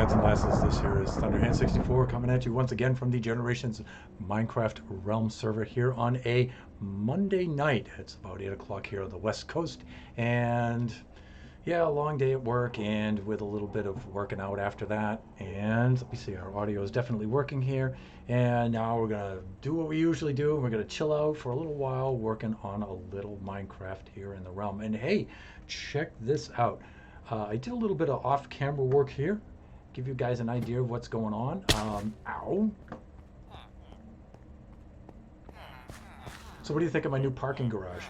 lads and lasses, this here is thunderhand64 coming at you once again from the Generations Minecraft Realm server here on a Monday night. It's about 8 o'clock here on the West Coast, and yeah, a long day at work and with a little bit of working out after that. And let me see, our audio is definitely working here. And now we're gonna do what we usually do, and we're gonna chill out for a little while working on a little Minecraft here in the realm. And hey, check this out. I did a little bit of off-camera work here, give you guys an idea of what's going on. Ow. So what do you think of my new parking garage?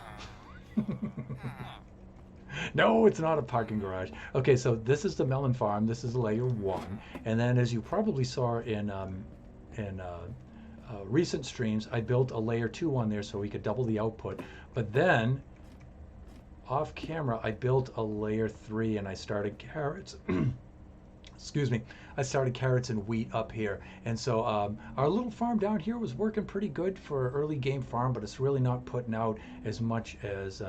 No, it's not a parking garage. Okay, so this is the melon farm. This is layer 1. And then as you probably saw in recent streams, I built a layer 2 on there so we could double the output. But then off camera, I built a layer 3 and I started carrots. Excuse me. I started carrots and wheat up here. And so our little farm down here was working pretty good for an early game farm, but it's really not putting out as much as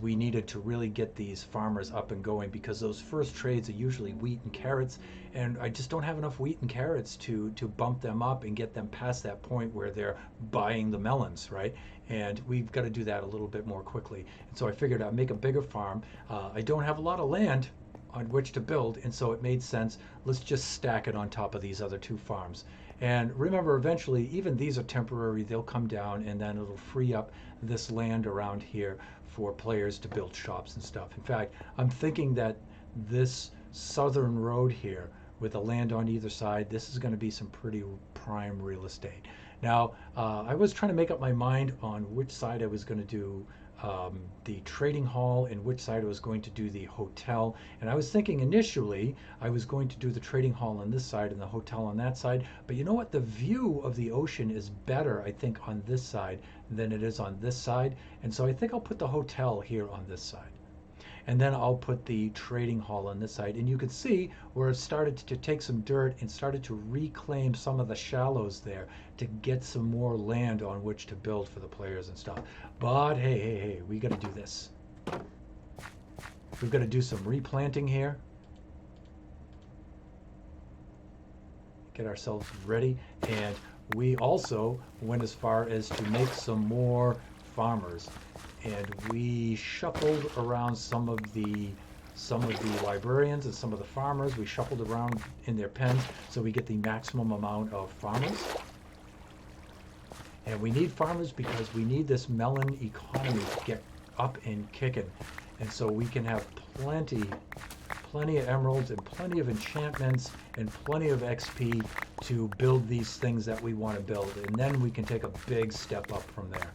we needed to really get these farmers up and going, because those first trades are usually wheat and carrots, and I just don't have enough wheat and carrots to bump them up and get them past that point where they're buying the melons, right? And we've got to do that a little bit more quickly. And so I figured I'd make a bigger farm. I don't have a lot of land on which to build, and so it made sense. Let's just stack it on top of these other 2 farms. And remember, eventually, even these are temporary. They'll come down, and then it'll free up this land around here for players to build shops and stuff. In fact, I'm thinking that this southern road here with the land on either side, this is going to be some pretty prime real estate. Now, I was trying to make up my mind on which side I was going to do the trading hall and which side I was going to do the hotel. And I was thinking initially I was going to do the trading hall on this side and the hotel on that side. But you know what? The view of the ocean is better, I think, on this side than it is on this side. And so I think I'll put the hotel here on this side. And then I'll put the trading hall on this side. And you can see where it started to take some dirt and started to reclaim some of the shallows there to get some more land on which to build for the players and stuff. But hey, we got to do this. We've got to do some replanting here. Get ourselves ready. And we also went as far as to make some more farmers. And we shuffled around some of the librarians and some of the farmers. We shuffled around in their pens so we get the maximum amount of farmers. And we need farmers because we need this melon economy to get up and kicking. And so we can have plenty of emeralds and plenty of enchantments and plenty of XP to build these things that we want to build. And then we can take a big step up from there.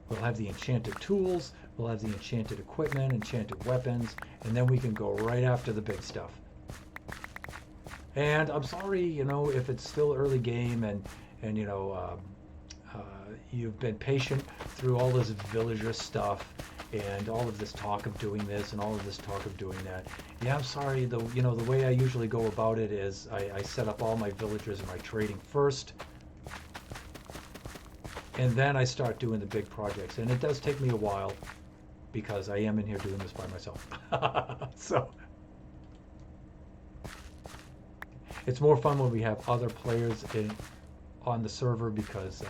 We'll have the enchanted tools, we'll have the enchanted equipment, enchanted weapons, and then we can go right after the big stuff. And I'm sorry, you know, if it's still early game and you know, you've been patient through all this villager stuff and all of this talk of doing this and all of this talk of doing that. Yeah, I'm sorry, the way I usually go about it is I set up all my villagers and my trading first. And then I start doing the big projects. And it does take me a while because I am in here doing this by myself. So it's more fun when we have other players on the server because,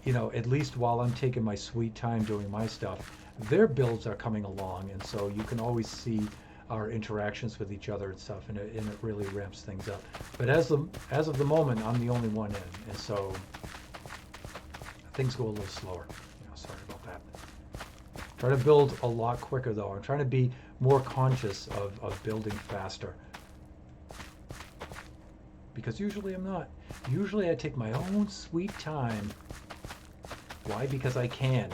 you know, at least while I'm taking my sweet time doing my stuff, their builds are coming along. And so you can always see our interactions with each other and stuff, and it really ramps things up. But as of the moment, I'm the only one in. And so things go a little slower. You know, sorry about that. Try to build a lot quicker though. I'm trying to be more conscious of building faster. Because usually I'm not. Usually I take my own sweet time. Why? Because I can.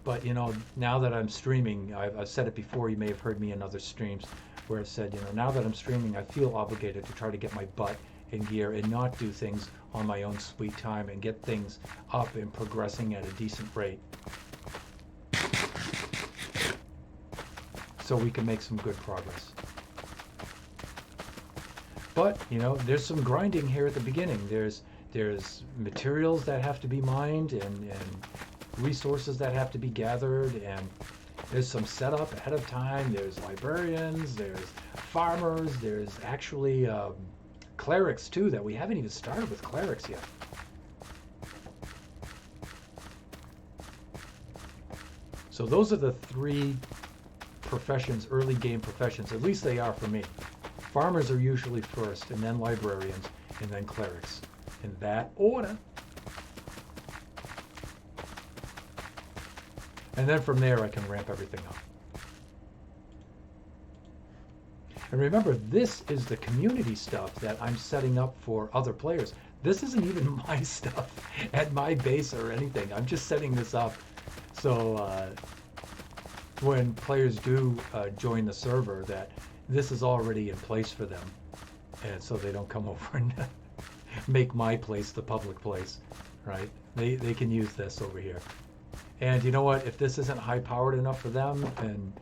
But you know, now that I'm streaming, I've said it before, you may have heard me in other streams where I've said, you know, now that I'm streaming, I feel obligated to try to get my butt in gear and not do things on my own sweet time and get things up and progressing at a decent rate so we can make some good progress. But you know, there's some grinding here at the beginning. There's materials that have to be mined and resources that have to be gathered, and There's some setup ahead of time. There's librarians, there's farmers, there's actually clerics too that we haven't even started with clerics yet. So those are the three professions, early game professions, at least they are for me. Farmers are usually first, and then librarians, and then clerics, in that order. And then from there I can ramp everything up. And remember, this is the community stuff that I'm setting up for other players. This isn't even my stuff at my base or anything. I'm just setting this up so when players do join the server, that this is already in place for them, and so they don't come over and make my place the public place, right? They can use this over here. And you know what? If this isn't high-powered enough for them, and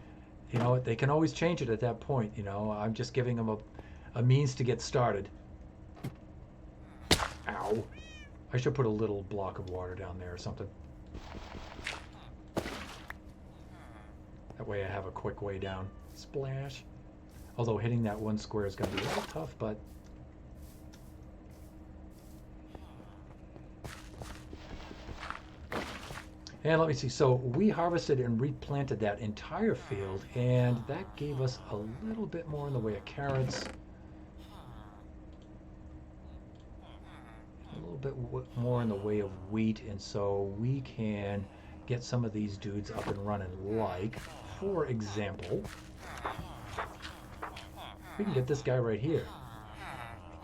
you know what, they can always change it at that point. You know, I'm just giving them a means to get started. Ow! I should put a little block of water down there or something. That way I have a quick way down. Splash. Although hitting that one square is going to be a little tough, but and let me see. So we harvested and replanted that entire field, and that gave us a little bit more in the way of carrots. A little bit more in the way of wheat, and so we can get some of these dudes up and running, like, for example, we can get this guy right here.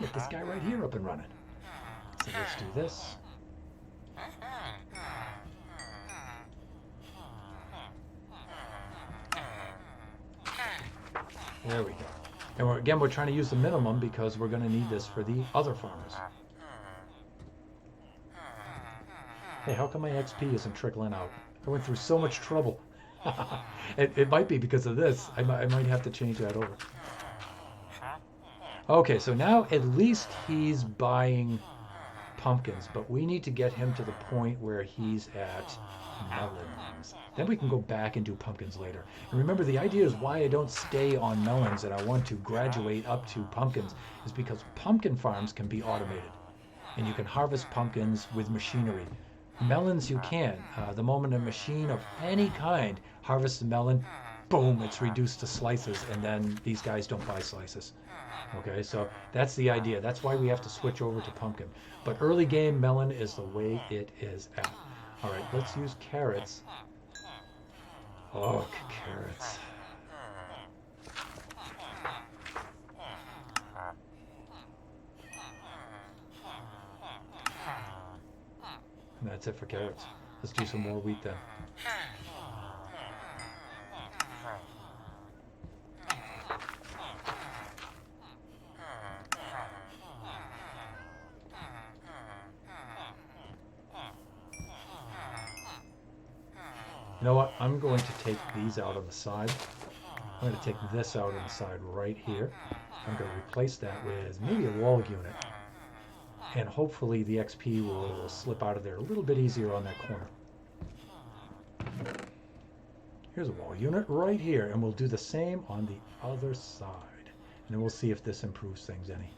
Get this guy right here up and running. So let's do this. There we go. And again, we're trying to use the minimum because we're going to need this for the other farmers. Hey, how come my XP isn't trickling out? I went through so much trouble. It might be because of this. I might have to change that over. Okay, so now at least he's buying pumpkins, but we need to get him to the point where he's at melons. Then we can go back and do pumpkins later. And remember, the idea is why I don't stay on melons and I want to graduate up to pumpkins is because pumpkin farms can be automated. And you can harvest pumpkins with machinery. Melons you can. The moment a machine of any kind harvests a melon, boom, it's reduced to slices, and then these guys don't buy slices. Okay, so that's the idea. That's why we have to switch over to pumpkin. But early game melon is the way it is at. All right, let's use carrots. Oh, carrots. And that's it for carrots. Let's do some more wheat then. You know what? I'm going to take these out on the side. I'm going to take this out on the side right here. I'm going to replace that with maybe a wall unit. And hopefully the XP will slip out of there a little bit easier on that corner. Here's a wall unit right here, and we'll do the same on the other side. And then we'll see if this improves things any.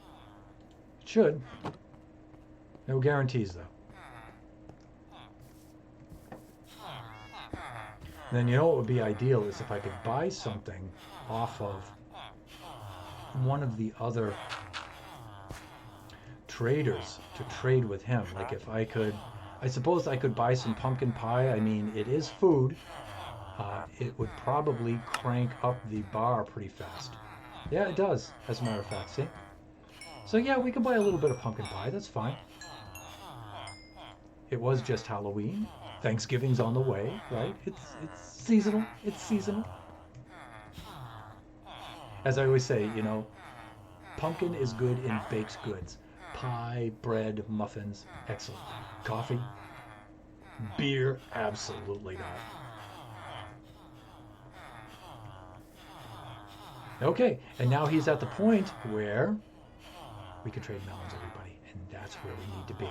It should. No guarantees, though. And then you know what would be ideal is if I could buy something off of one of the other traders to trade with him. Like if I could, I suppose I could buy some pumpkin pie. I mean, it is food. It would probably crank up the bar pretty fast. Yeah, it does, as a matter of fact, see? So yeah, we could buy a little bit of pumpkin pie, that's fine. It was just Halloween. Thanksgiving's on the way, right? It's seasonal, it's seasonal. As I always say, you know, pumpkin is good in baked goods. Pie, bread, muffins, excellent. Coffee, beer, absolutely not. Okay, and now he's at the point where we can trade melons, everybody, and that's where we need to be.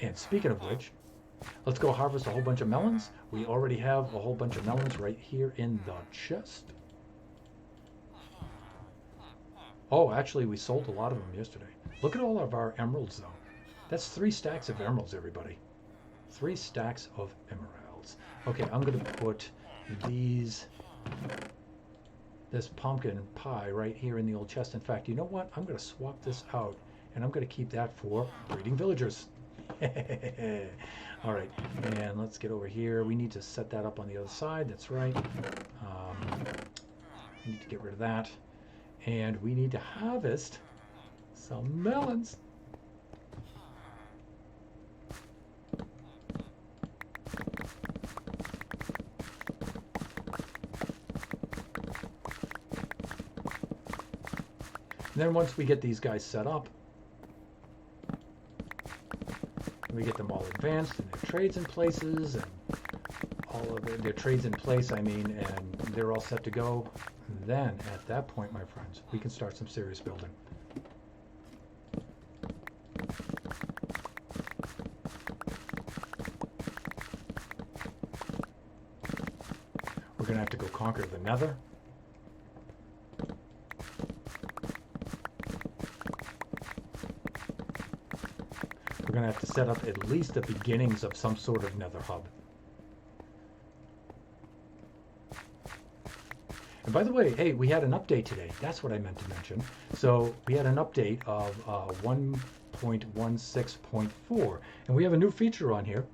And speaking of which, Let's go harvest a whole bunch of melons. We already have a whole bunch of melons right here in the chest. Oh, actually, we sold a lot of them yesterday. Look at all of our emeralds, though. That's 3 stacks of emeralds, everybody. 3 stacks of emeralds. Okay, I'm going to put this pumpkin pie right here in the old chest. In fact, you know what? I'm going to swap this out, and I'm going to keep that for breeding villagers. All right, and let's get over here. We need to set that up on the other side. That's right. We need to get rid of that. And we need to harvest some melons. And then once we get these guys set up, we get them all advanced and their trades in places, and all of their trades in place, I mean, and they're all set to go. Then, at that point, my friends, we can start some serious building. We're going to have to go conquer the Nether. We're going to have to set up at least the beginnings of some sort of Nether hub. And by the way, hey, we had an update today. That's what I meant to mention. So we had an update of 1.16.4, and we have a new feature on here.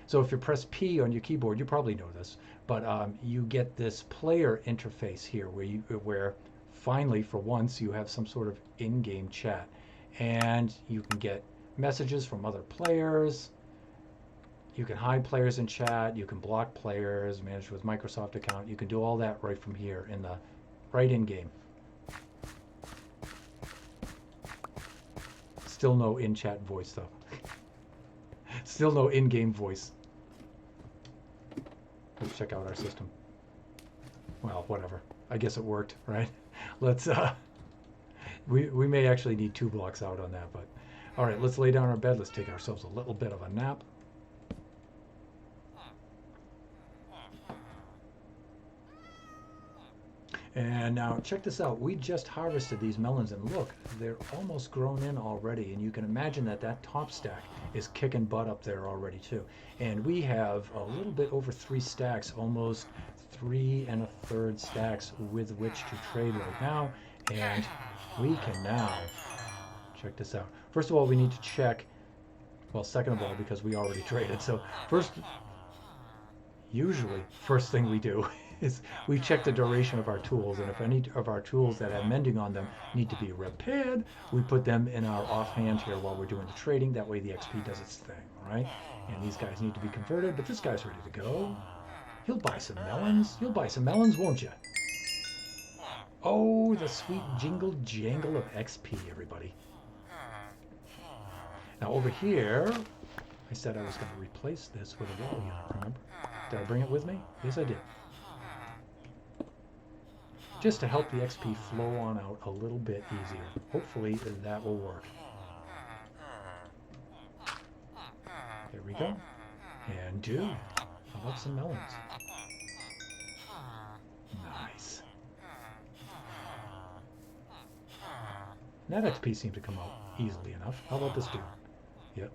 So if you press P on your keyboard, you probably know this, but you get this player interface here where finally, for once, you have some sort of in-game chat, and you can get messages from other players. You can hide players in chat, you can block players, manage with Microsoft account. You can do all that right from here in the right in game. Still no in-chat voice though. Still no in-game voice. Let's check out our system. Well, whatever. I guess it worked, right? Let's we may actually need 2 blocks out on that, but all right, let's lay down our bed. Let's take ourselves a little bit of a nap. And now check this out. We just harvested these melons, and look, they're almost grown in already. And you can imagine that that top stack is kicking butt up there already too. And we have a little bit over 3 stacks, almost 3 1/3 stacks with which to trade right now. And we can now check this out. First of all, we need to check. Well, second of all, because we already traded. So usually, first thing we do is we check the duration of our tools, and if any of our tools that have mending on them need to be repaired, we put them in our offhand here while we're doing the trading. That way the XP does its thing, right? And these guys need to be converted, but this guy's ready to go. He'll buy some melons. You'll buy some melons, won't you? Oh, the sweet jingle jangle of XP, everybody. Now over here, I said I was going to replace this with a wall unit, remember? Did I bring it with me? Yes, I did. Just to help the XP flow on out a little bit easier. Hopefully that will work. There we go. And dude, how about some melons? Nice. That XP seemed to come out easily enough. How about this dude? Yep.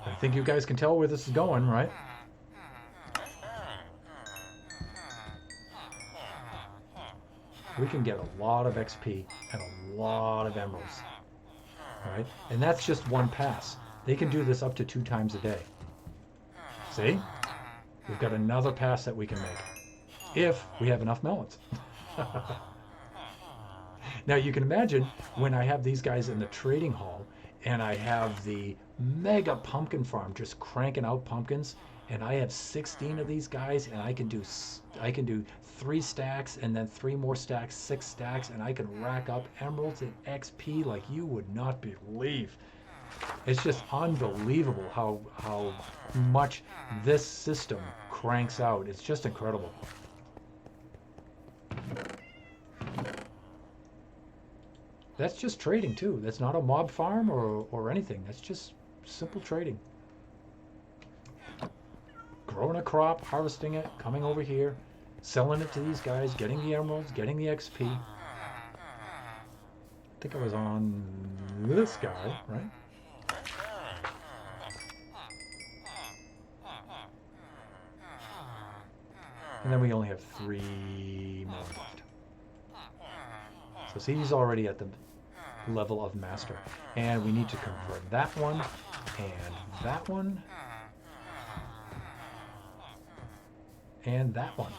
I think you guys can tell where this is going, right? We can get a lot of XP and a lot of emeralds. All right? And that's just one pass. They can do this up to 2 times a day. See? We've got another pass that we can make. If we have enough melons. Now you can imagine when I have these guys in the trading hall and I have the mega pumpkin farm just cranking out pumpkins, and I have 16 of these guys, and I can do 3 stacks and then 3 more stacks, 6 stacks, and I can rack up emeralds and XP like you would not believe. It's just unbelievable how much this system cranks out. It's just incredible. That's just trading too. That's not a mob farm or anything. That's just simple trading. Growing a crop, harvesting it, coming over here, selling it to these guys, getting the emeralds, getting the XP. I think I was on this guy, right? And then we only have 3 more left. So see, he's already at the level of master. And we need to convert that one and that one and that one.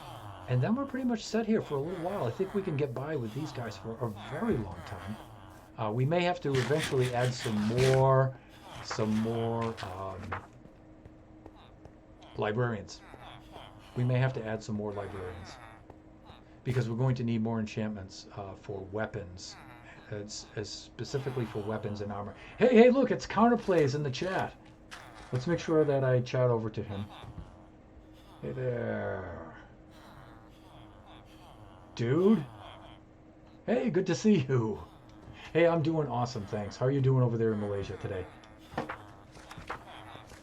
And then we're pretty much set here for a little while. I think we can get by with these guys for a very long time. We may have to eventually add some more librarians. We may have to add some more librarians because we're going to need more enchantments for weapons, as specifically for weapons and armor. Hey, look, it's Counterplays in the chat. Let's make sure that I chat over to him. Hey there. Dude. Hey, good to see you. Hey, I'm doing awesome, thanks. How are you doing over there in Malaysia today?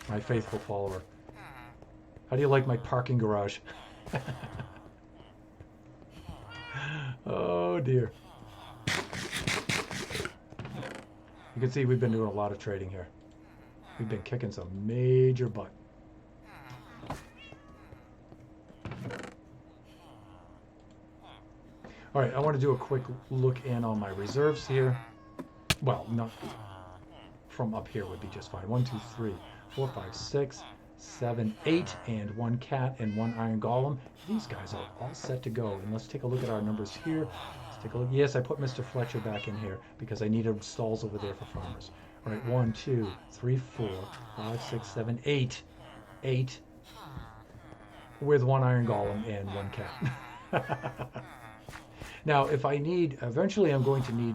My faithful follower. How do you like my parking garage? Oh dear. You can see we've been doing a lot of trading here. We've been kicking some major butt. All right, I want to do a quick look in on my reserves here. Well, not from up here would be just fine. 1, 2, 3, 4, 5, 6, 7, 8, and 1 cat and 1 iron golem. These guys are all set to go. And let's take a look at our numbers here. Let's take a look. Yes, I put Mr. Fletcher back in here because I needed stalls over there for farmers. All right, 1, 2, 3, 4, 5, 6, 7, 8. 8 with 1 iron golem and 1 cat. Now, if I need, eventually I'm going to need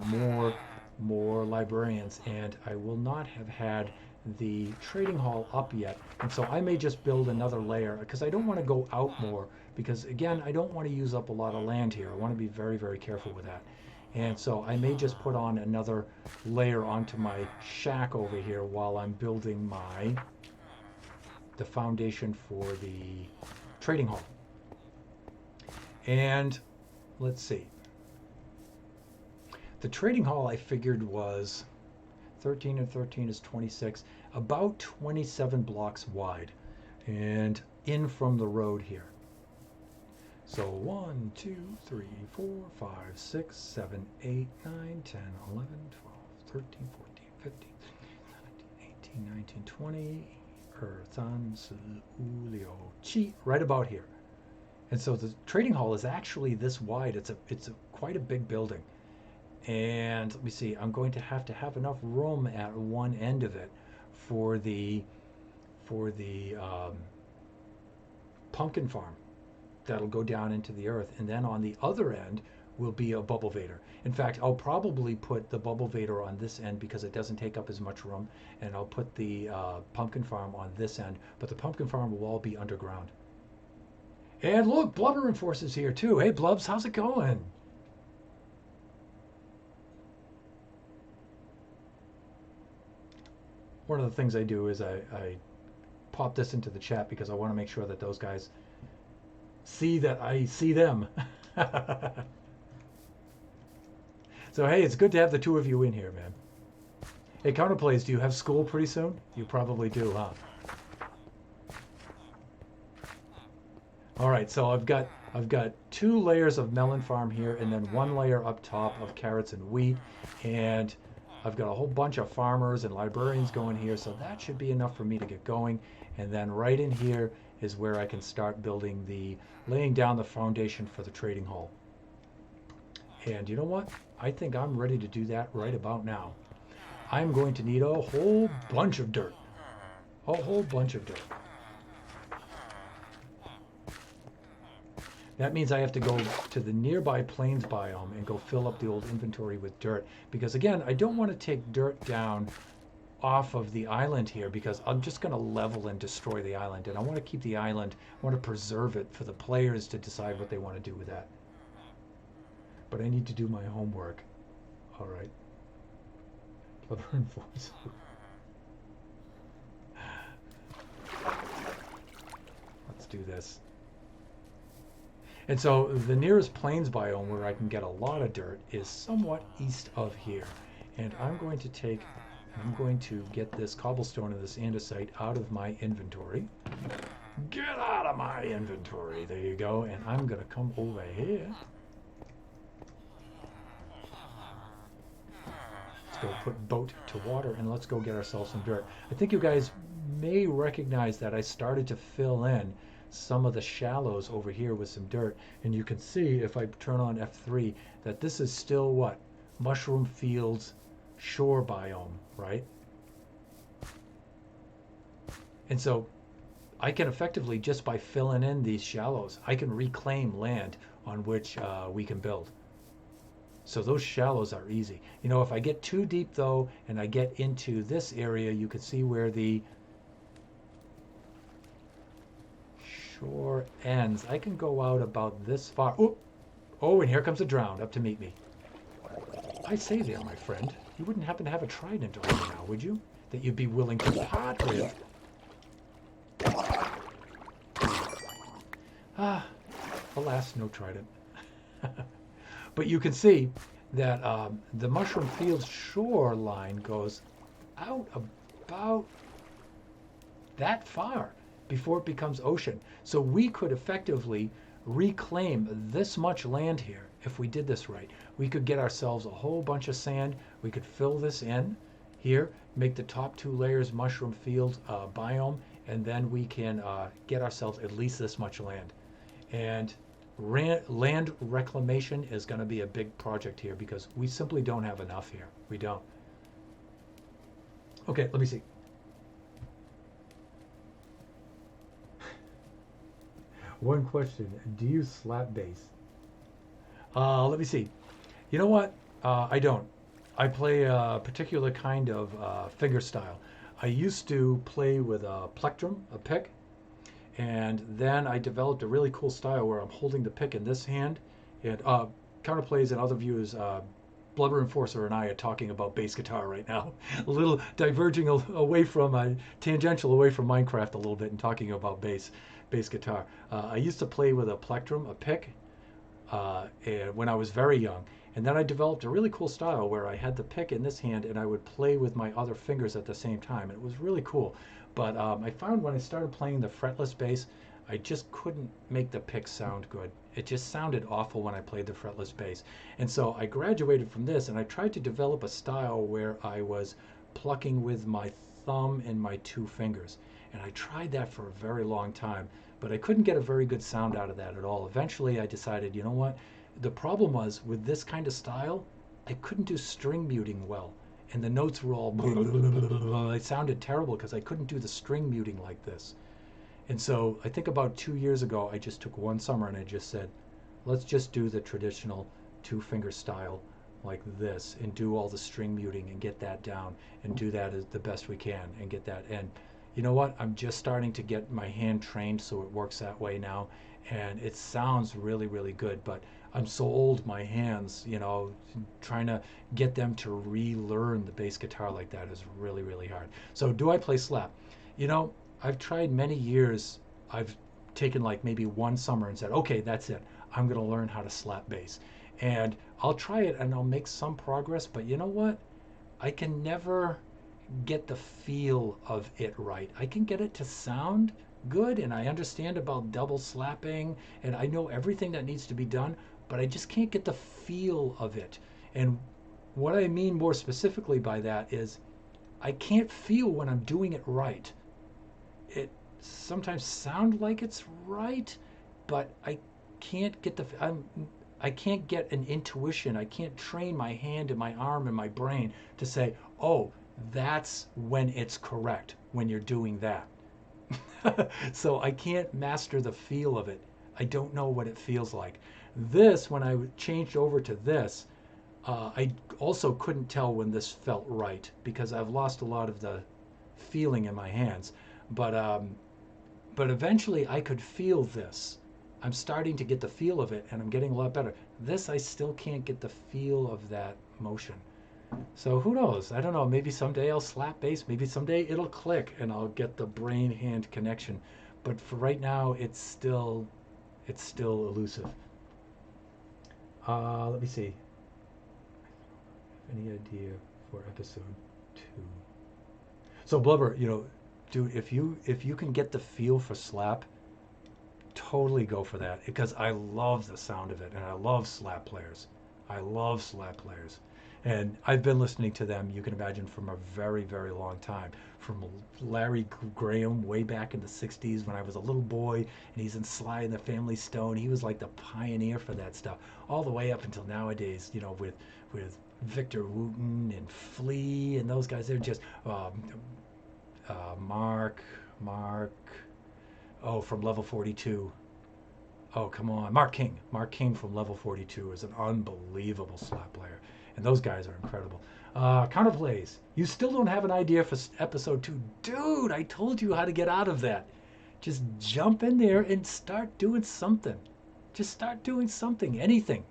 more librarians, and I will not have had the trading hall up yet. And so I may just build another layer because I don't want to go out more because, again, I don't want to use up a lot of land here. I want to be very, very careful with that. And so I may just put on another layer onto my shack over here while I'm building the foundation for the trading hall. And let's see. The trading hall I figured was 13 and 13 is 26, about 27 blocks wide and in from the road here. So 1, 2, 3, 4, 5, 6, 7, 8, 9, 10, 11, 12, 13, 14, 15, 16, 17, 18, 19, 20, right about here. And so the trading hall is actually this wide. It's quite a big building. And let me see, I'm going to have enough room at one end of it for the pumpkin farm that'll go down into the earth, and then on the other end will be a bubble vader. In fact, I'll probably put the bubble vader on this end because it doesn't take up as much room, and I'll put the pumpkin farm on this end, but the pumpkin farm will all be underground. And look, Blubber Enforcer's here too. Hey Blubs, how's it going? One of the things I do is I pop this into the chat because I want to make sure that those guys see that I see them. So hey, it's good to have the two of you in here, man. Hey, Counterplays, do you have school pretty soon? You probably do, huh? All right, so I've got 2 layers of melon farm here, and then 1 layer up top of carrots and wheat, and I've got a whole bunch of farmers and librarians going here, so that should be enough for me to get going. And then right in here is where I can start laying down the foundation for the trading hall. And you know what? I think I'm ready to do that right about now. I'm going to need a whole bunch of dirt. A whole bunch of dirt. That means I have to go to the nearby plains biome and go fill up the old inventory with dirt. Because again, I don't want to take dirt down off of the island here because I'm just going to level and destroy the island. And I want to keep the island, I want to preserve it for the players to decide what they want to do with that. But I need to do my homework. All right. Blubber enforcer. Let's do this. And so the nearest plains biome where I can get a lot of dirt is somewhat east of here. And I'm going to get this cobblestone and this andesite out of my inventory. Get out of my inventory. There you go. And I'm going to come over here. Let's go put boat to water and let's go get ourselves some dirt. I think you guys may recognize that I started to fill in some of the shallows over here with some dirt, and you can see if I turn on F3 that this is still what? Mushroom fields shore biome, right? And so I can effectively, just by filling in these shallows, I can reclaim land on which we can build. So those shallows are easy. You know, if I get too deep though, and I get into this area, you can see where the shore ends. I can go out about this far. Oh, and here comes a drowned up to meet me. I say there, my friend, you wouldn't happen to have a trident on you now, would you? That you'd be willing to part with? Ah, alas, no trident. But you can see that the Mushroom Fields shoreline goes out about that far before it becomes ocean. So we could effectively reclaim this much land here if we did this right. We could get ourselves a whole bunch of sand. We could fill this in here, make the top 2 layers mushroom field biome, and then we can get ourselves at least this much land. And land reclamation is going to be a big project here because we simply don't have enough here. We don't. Okay, let me see. One question, do you slap bass? Let me see. You know what? I don't. I play a particular kind of finger style. I used to play with a plectrum, a pick, and then I developed a really cool style where I'm holding the pick in this hand, and counterplays and other viewers, Blubber Enforcer and I are talking about bass guitar right now. A little diverging away from, tangential away from Minecraft a little bit and talking about bass guitar. I used to play with a plectrum, a pick, when I was very young. And then I developed a really cool style where I had the pick in this hand and I would play with my other fingers at the same time. And it was really cool. But I found when I started playing the fretless bass, I just couldn't make the pick sound good. It just sounded awful when I played the fretless bass. And so I graduated from this and I tried to develop a style where I was plucking with my thumb and my 2 fingers. And I tried that for a very long time, but I couldn't get a very good sound out of that at all. Eventually I decided, you know what? The problem was with this kind of style, I couldn't do string muting well. And the notes were all blah, blah, blah, blah, blah. It sounded terrible because I couldn't do the string muting like this. And so I think about 2 years ago, I just took one summer and I just said, let's just do the traditional 2-finger style like this and do all the string muting and get that down and do that as the best we can and get that. And you know what? I'm just starting to get my hand trained so it works that way now. And it sounds really, really good. But I'm so old, my hands, you know, trying to get them to relearn the bass guitar like that is really, really hard. So do I play slap? You know, I've tried many years. I've taken like maybe one summer and said, okay, that's it. I'm going to learn how to slap bass. And I'll try it and I'll make some progress. But you know what? I can never get the feel of it right. I can get it to sound good and I understand about double slapping and I know everything that needs to be done, but I just can't get the feel of it. And what I mean more specifically by that is I can't feel when I'm doing it right. It sometimes sounds like it's right, but I can't get I can't get an intuition. I can't train my hand and my arm and my brain to say, oh, that's when it's correct, when you're doing that. So I can't master the feel of it. I don't know what it feels like. This, when I changed over to this, I also couldn't tell when this felt right because I've lost a lot of the feeling in my hands. But eventually I could feel this. I'm starting to get the feel of it and I'm getting a lot better. This, I still can't get the feel of that motion. So who knows? I don't know. Maybe someday I'll slap bass. Maybe someday it'll click and I'll get the brain hand connection. But for right now, it's still elusive. Let me see. Any idea for episode 2? So Blubber, dude, if you can get the feel for slap, totally go for that because I love the sound of it and I love slap players. I love slap players. And I've been listening to them, you can imagine, from a very, very long time. From Larry Graham way back in the 60s when I was a little boy, and he's in Sly and the Family Stone. He was like the pioneer for that stuff, all the way up until nowadays, with Victor Wooten and Flea and those guys. They're just Mark, oh, from Level 42. Oh, come on. Mark King. Mark King from Level 42 is an unbelievable slap player. And those guys are incredible. Counterplays. You still don't have an idea for episode 2. Dude, I told you how to get out of that. Just jump in there and start doing something. Just start doing something. Anything.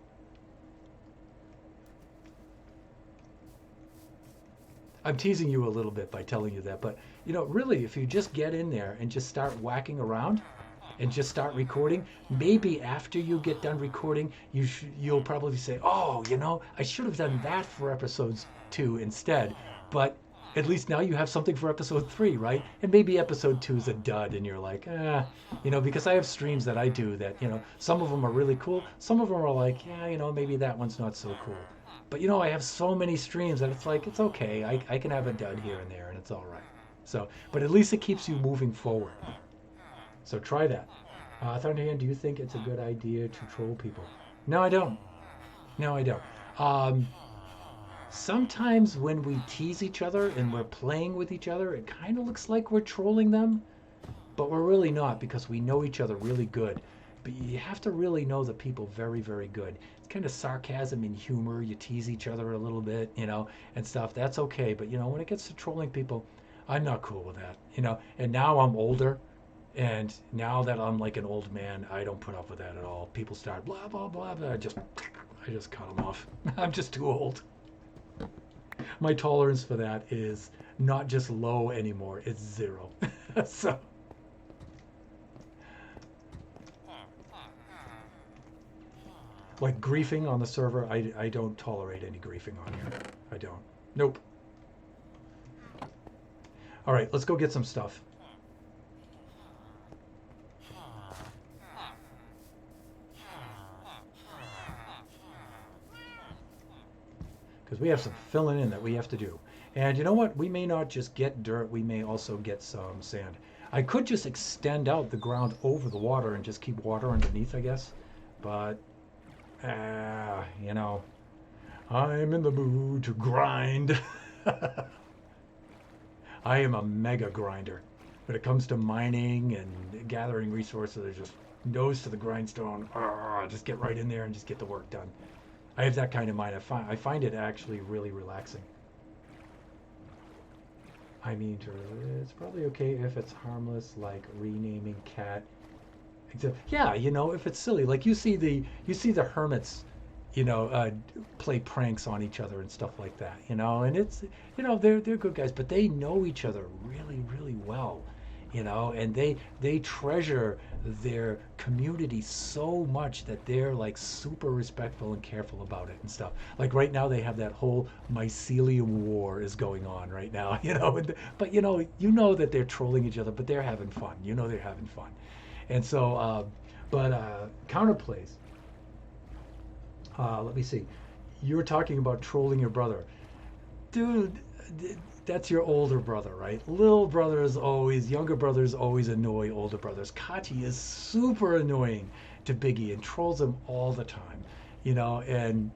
I'm teasing you a little bit by telling you that. But, really, if you just get in there and just start whacking around, and just start recording. Maybe after you get done recording, you'll probably say, "Oh, I should have done that for episodes 2 instead." But at least now you have something for episode 3, right? And maybe episode 2 is a dud, and you're like, because I have streams that I do that, some of them are really cool. Some of them are like, yeah, maybe that one's not so cool. But I have so many streams that it's like it's okay. I can have a dud here and there, and it's all right. So, but at least it keeps you moving forward. So try that. Thunderhand, do you think it's a good idea to troll people? No, I don't. No, I don't. Um, Sometimes when we tease each other and we're playing with each other, it kind of looks like we're trolling them, but we're really not because we know each other really good. But you have to really know the people very, very good. It's kind of sarcasm and humor. You tease each other a little bit, and stuff. That's okay. But, when it gets to trolling people, I'm not cool with that, And now I'm older. And now that I'm like an old man, I don't put up with that at all. People start blah blah blah blah. I just cut them off. I'm just too old. My tolerance for that is not just low anymore; it's zero. So, like griefing on the server, I don't tolerate any griefing on here. I don't. Nope. All right, let's go get some stuff. Because we have some filling in that we have to do. And you know what? We may not just get dirt, we may also get some sand. I could just extend out the ground over the water and just keep water underneath, I guess. But, you know, I'm in the mood to grind. I am a mega grinder. When it comes to mining and gathering resources, there's just nose to the grindstone. Just get right in there and just get the work done. I have that kind of mind. I find it actually really relaxing. I mean, it's probably okay if it's harmless, like renaming cat. Except, yeah, if it's silly, like you see the hermits, you know, uh, play pranks on each other and stuff like that, and it's, they're good guys, but they know each other really, really well, and they treasure their community so much that they're like super respectful and careful about it and stuff. Like right now they have that whole mycelium war is going on right now, but that they're trolling each other, but they're having fun. They're having fun. And so, but counterplays. Let me see. You were talking about trolling your brother, dude. That's your older brother, right? Little brothers always, younger brothers always annoy older brothers. Kachi is super annoying to Biggie and trolls him all the time, and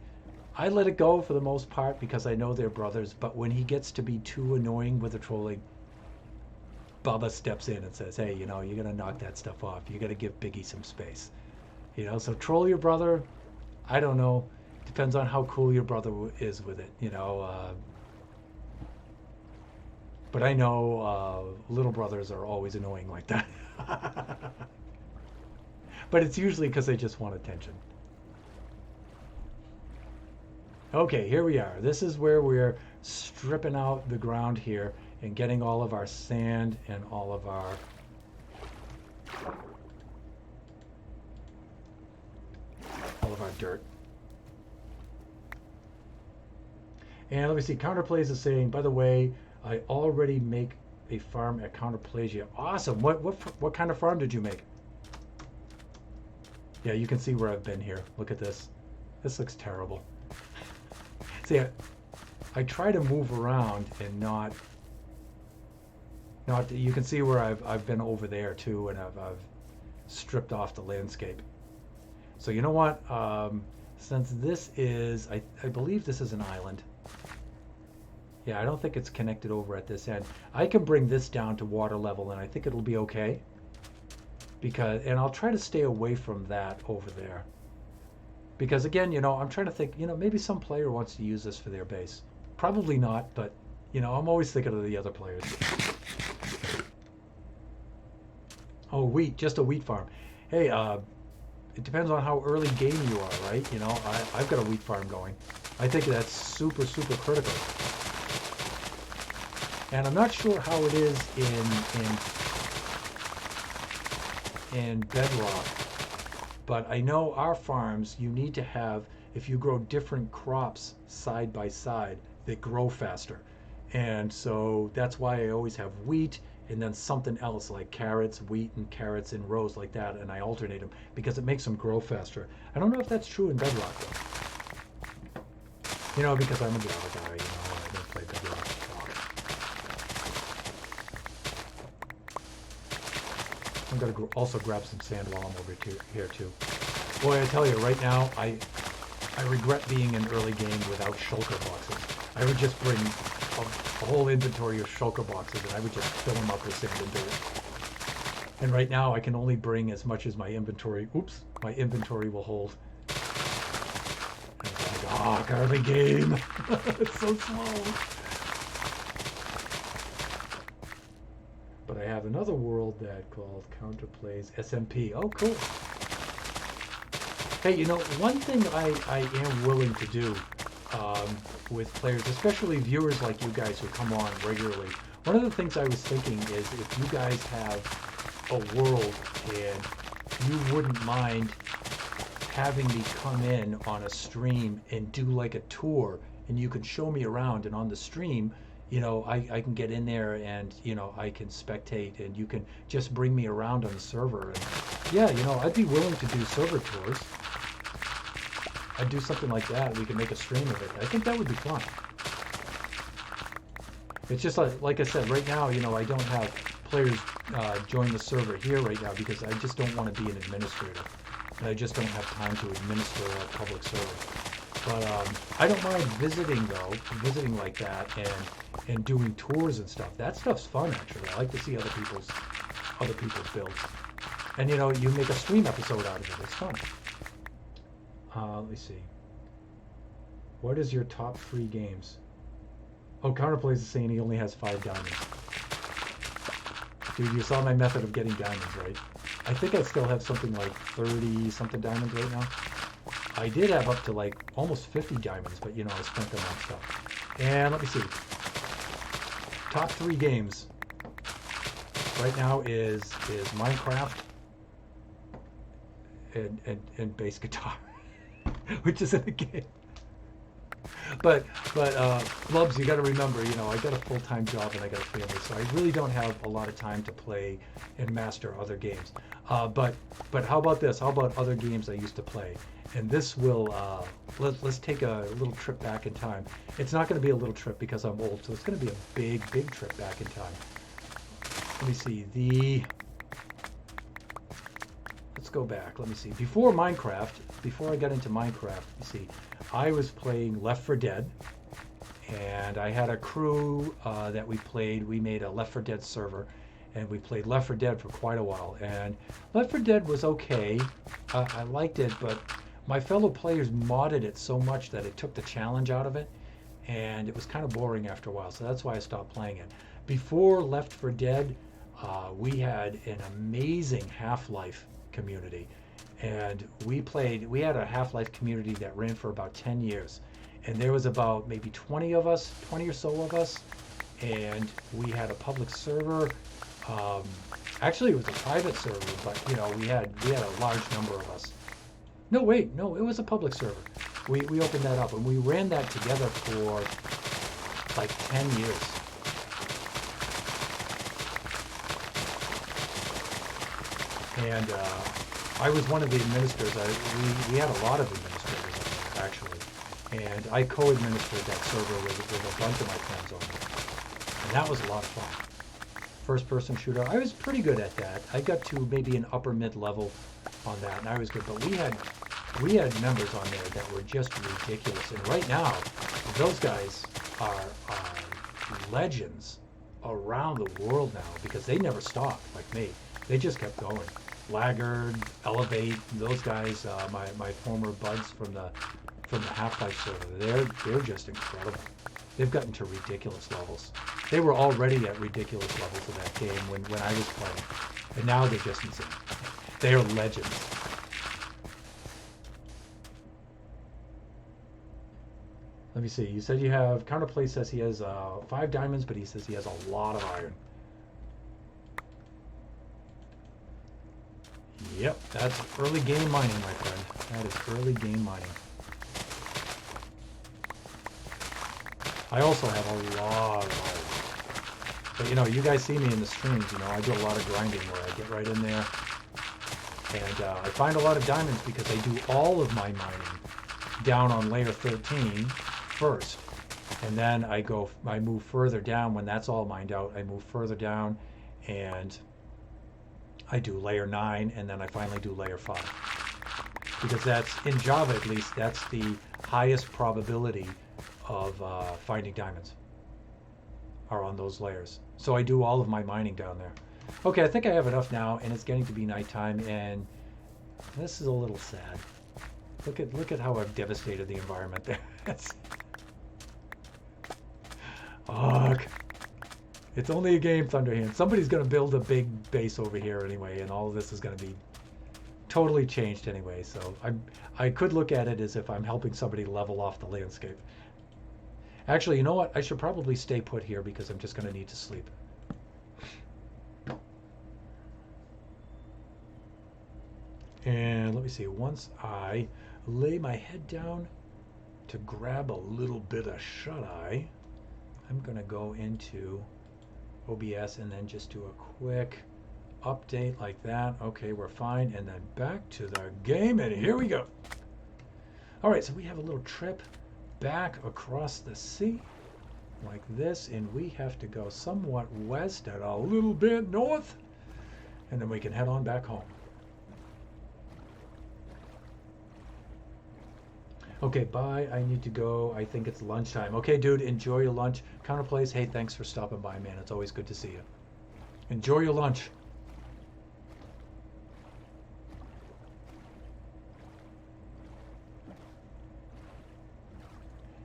I let it go for the most part because I know they're brothers. But when he gets to be too annoying with the trolling, Bubba steps in and says, "Hey, you're gonna knock that stuff off. You gotta give Biggie some space." So troll your brother. I don't know. Depends on how cool your brother is with it. But I know little brothers are always annoying like that. But it's usually because they just want attention. Okay, here we are. This is where we're stripping out the ground here and getting all of our sand and all of our dirt. And let me see, Counterplays is saying, by the way, I already make a farm at Counterplasia. Awesome. What kind of farm did you make? Yeah, you can see where I've been here. Look at this. This looks terrible. See, I try to move around and not you can see where I've been over there too, and I've stripped off the landscape. So you know what? Since this is, I believe this is an island. Yeah, I don't think it's connected over at this end. I can bring this down to water level and I think it'll be okay. And I'll try to stay away from that over there. Because again, I'm trying to think, maybe some player wants to use this for their base. Probably not, but, I'm always thinking of the other players. Oh, wheat, just a wheat farm. Hey, it depends on how early game you are, right? I've got a wheat farm going. I think that's super, super critical. And I'm not sure how it is in Bedrock, but I know our farms, you need to have, if you grow different crops side by side, they grow faster. And so that's why I always have wheat and then something else like carrots, wheat and carrots in rows like that, and I alternate them because it makes them grow faster. I don't know if that's true in Bedrock though. Because I'm a Java guy, I don't play Bedrock. I'm going to also grab some sand while I'm over here too. Boy, I tell you, right now, I regret being in early game without shulker boxes. I would just bring a whole inventory of shulker boxes and I would just fill them up with sand and dirt. And right now I can only bring as much as my inventory will hold. And it's like, early game. It's so slow. But I have another world that called Counterplays SMP. Oh, cool. Hey, one thing I am willing to do with players, especially viewers like you guys who come on regularly, one of the things I was thinking is if you guys have a world and you wouldn't mind having me come in on a stream and do like a tour and you can show me around, and on the stream, I can get in there and, I can spectate and you can just bring me around on the server. And yeah, I'd be willing to do server tours. I'd do something like that. We can make a stream of it. I think that would be fun. It's just like I said, right now, I don't have players join the server here right now because I just don't want to be an administrator. And I just don't have time to administer a public server. But I don't mind visiting like that and doing tours and stuff. That stuff's fun, actually. I like to see other people's builds. And you make a stream episode out of it. It's fun. Let me see. What is your top 3 games? Oh, Counterplays is saying he only has 5 diamonds. Dude, you saw my method of getting diamonds, right? I think I still have something like 30 something diamonds right now. I did have up to like almost 50 diamonds, but I spent them on stuff. And let me see. Top 3 games right now is Minecraft and bass guitar, which isn't a game. But Blubs, you got to remember, I got a full-time job and I got a family, so I really don't have a lot of time to play and master other games. But how about this? How about other games I used to play? And this will let's take a little trip back in time. It's not going to be a little trip because I'm old, so it's going to be a big trip back in time. Let me see. Let's go back. Let me see. Before I got into Minecraft, you see, I was playing Left 4 Dead, and I had a crew that we played. We made a Left 4 Dead server, and we played Left 4 Dead for quite a while. And Left 4 Dead was okay. I liked it, but my fellow players modded it so much that it took the challenge out of it, and it was kind of boring after a while, so that's why I stopped playing it. Before Left 4 Dead, we had an amazing Half-Life community, and we had a Half-Life community that ran for about 10 years, and there was about maybe 20 of us, 20 or so of us, and we had a public server. Um, Actually, it was a private server, but you know, we had a large number of us. No, wait, no, it was a public server. We opened that up and we ran that together for like 10 years. And I was one of the administrators. We had a lot of administrators on there, actually. And I co-administered that server with a bunch of my friends on it. And that was a lot of fun. First person shooter. I was pretty good at that. I got to maybe an upper mid level on that, and I was good. But we had members on there that were just ridiculous. And right now, those guys are legends around the world now because they never stopped like me. They just kept going. Laggard, Elevate, those guys, my former buds from the Half-Life server, they're just incredible. They've gotten to ridiculous levels. They were already at ridiculous levels of that game when I was playing. And now they're just insane. They are legends. Let me see. You said you have... Counterplay says he has 5 diamonds, but he says he has a lot of iron. Yep, that's early game mining, my friend. That is early game mining. I also have a lot of iron. But you know, you guys see me in the streams, you know, I do a lot of grinding where I get right in there. And I find a lot of diamonds because I do all of my mining down on layer 13 first. And then I move further down. When that's all mined out, I move further down and I do layer 9 and then I finally do layer 5. Because that's, in Java at least, that's the highest probability of finding diamonds are on those layers. So I do all of my mining down there. Okay, I think I have enough now, and it's getting to be nighttime, and this is a little sad. Look at how I've devastated the environment there. Ugh. It's only a game, Thunderhand. Somebody's gonna build a big base over here anyway, and all of this is gonna be totally changed anyway. So I could look at it as if I'm helping somebody level off the landscape. Actually, you know what? I should probably stay put here because I'm just going to need to sleep. And let me see. Once I lay my head down to grab a little bit of shut-eye, I'm going to go into OBS and then just do a quick update like that. Okay, we're fine. And then back to the game, and here we go. All right, so we have a little trip back across the sea like this, and we have to go somewhat west and a little bit north, and then we can head on back home. Okay, bye. I need to go. I think it's lunchtime. Okay, dude, enjoy your lunch. Counterplays, hey, thanks for stopping by, man. It's always good to see you. Enjoy your lunch.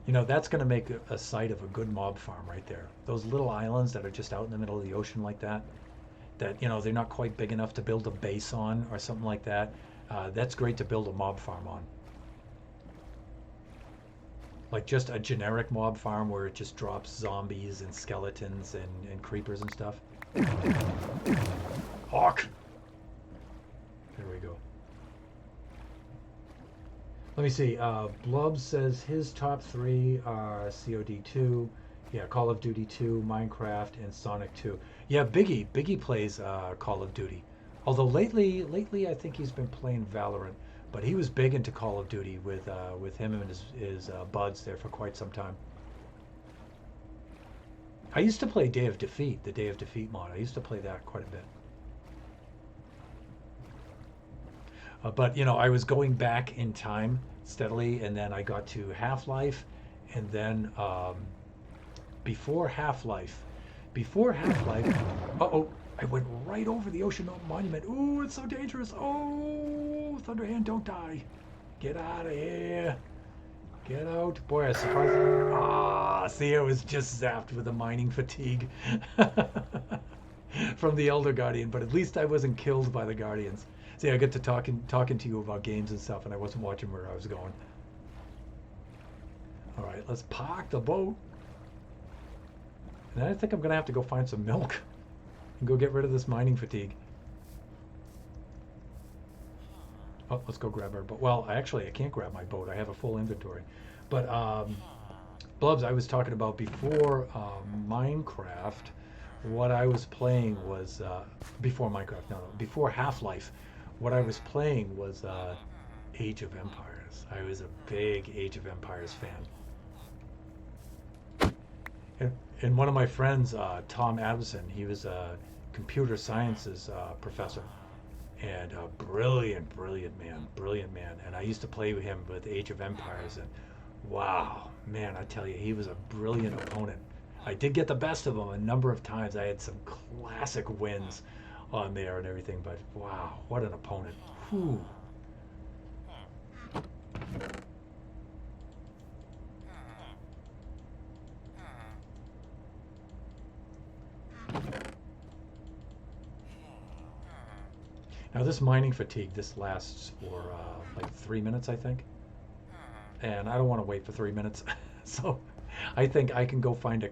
You know, that's going to make a site of a good mob farm right there. Those little islands that are just out in the middle of the ocean like that, you know, they're not quite big enough to build a base on or something like that. That's great to build a mob farm on. Like just a generic mob farm where it just drops zombies and skeletons and creepers and stuff. Hawk! There we go. Let me see. Blub says his top 3 are COD 2, yeah, Call of Duty 2, Minecraft, and Sonic 2. Yeah, Biggie plays Call of Duty. Although lately I think he's been playing Valorant. But he was big into Call of Duty with him and his buds there for quite some time. I used to play Day of Defeat, the Day of Defeat mod. I used to play that quite a bit. But, you know, I was going back in time steadily, and then I got to Half-Life, and then before Half-Life, uh-oh, I went right over the Ocean Monument. Ooh, it's so dangerous. Oh, Thunderhand, don't die. Get out of here. Get out. Boy, I was surprised. Ah, see, I was just zapped with the mining fatigue from the Elder Guardian, but at least I wasn't killed by the Guardians. See, I get to talking to you about games and stuff, and I wasn't watching where I was going. All right, let's park the boat. And then I think I'm gonna have to go find some milk and go get rid of this mining fatigue. Oh, let's go grab our boat. Well, actually, I can't grab my boat. I have a full inventory. But, Blubs, I was talking about before Minecraft, what I was playing was, before Minecraft, no, before Half-Life, what I was playing was Age of Empires. I was a big Age of Empires fan. And one of my friends, Tom Adamson, he was a computer sciences professor. And a brilliant man. And I used to play with him with Age of Empires, and wow, man, I tell you, he was a brilliant opponent. I did get the best of him a number of times. I had some classic wins on there and everything, but wow, what an opponent. Whew. Now this mining fatigue, this lasts for like 3 minutes, I think. And I don't want to wait for 3 minutes. So I think I can go find a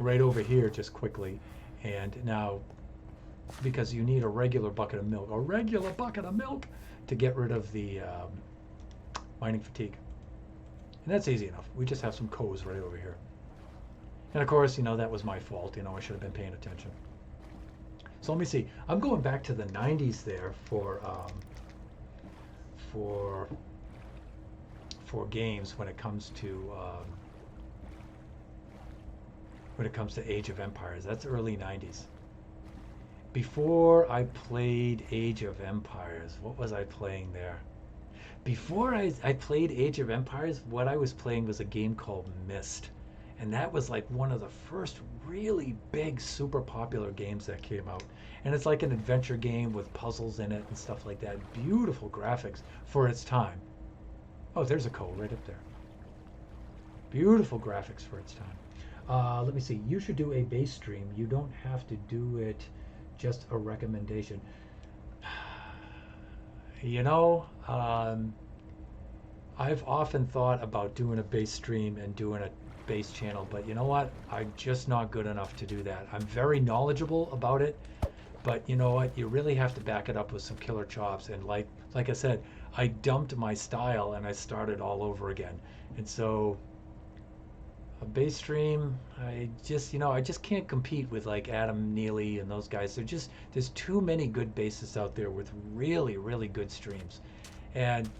right over here just quickly. And now, because you need a regular bucket of milk, to get rid of the mining fatigue. And that's easy enough. We just have some cows right over here. And of course, that was my fault. I should have been paying attention. So let me see. I'm going back to the 90s there for games when it comes to Age of Empires. That's early 90s. Before I played Age of Empires, what was I playing there? Before I played Age of Empires, what I was playing was a game called Myst. And that was like one of the first really big, super popular games that came out. And it's like an adventure game with puzzles in it and stuff like that. Beautiful graphics for its time. Oh, there's a code right up there. Beautiful graphics for its time. Let me see. You should do a base stream. You don't have to do it, just a recommendation. I've often thought about doing a base stream and doing a base channel, but you know what? I'm just not good enough to do that. I'm very knowledgeable about it, but you know what? You really have to back it up with some killer chops. And like I said, I dumped my style and I started all over again. And so a base stream, I just can't compete with like Adam Neely and those guys. There's too many good bases out there with really, really good streams. And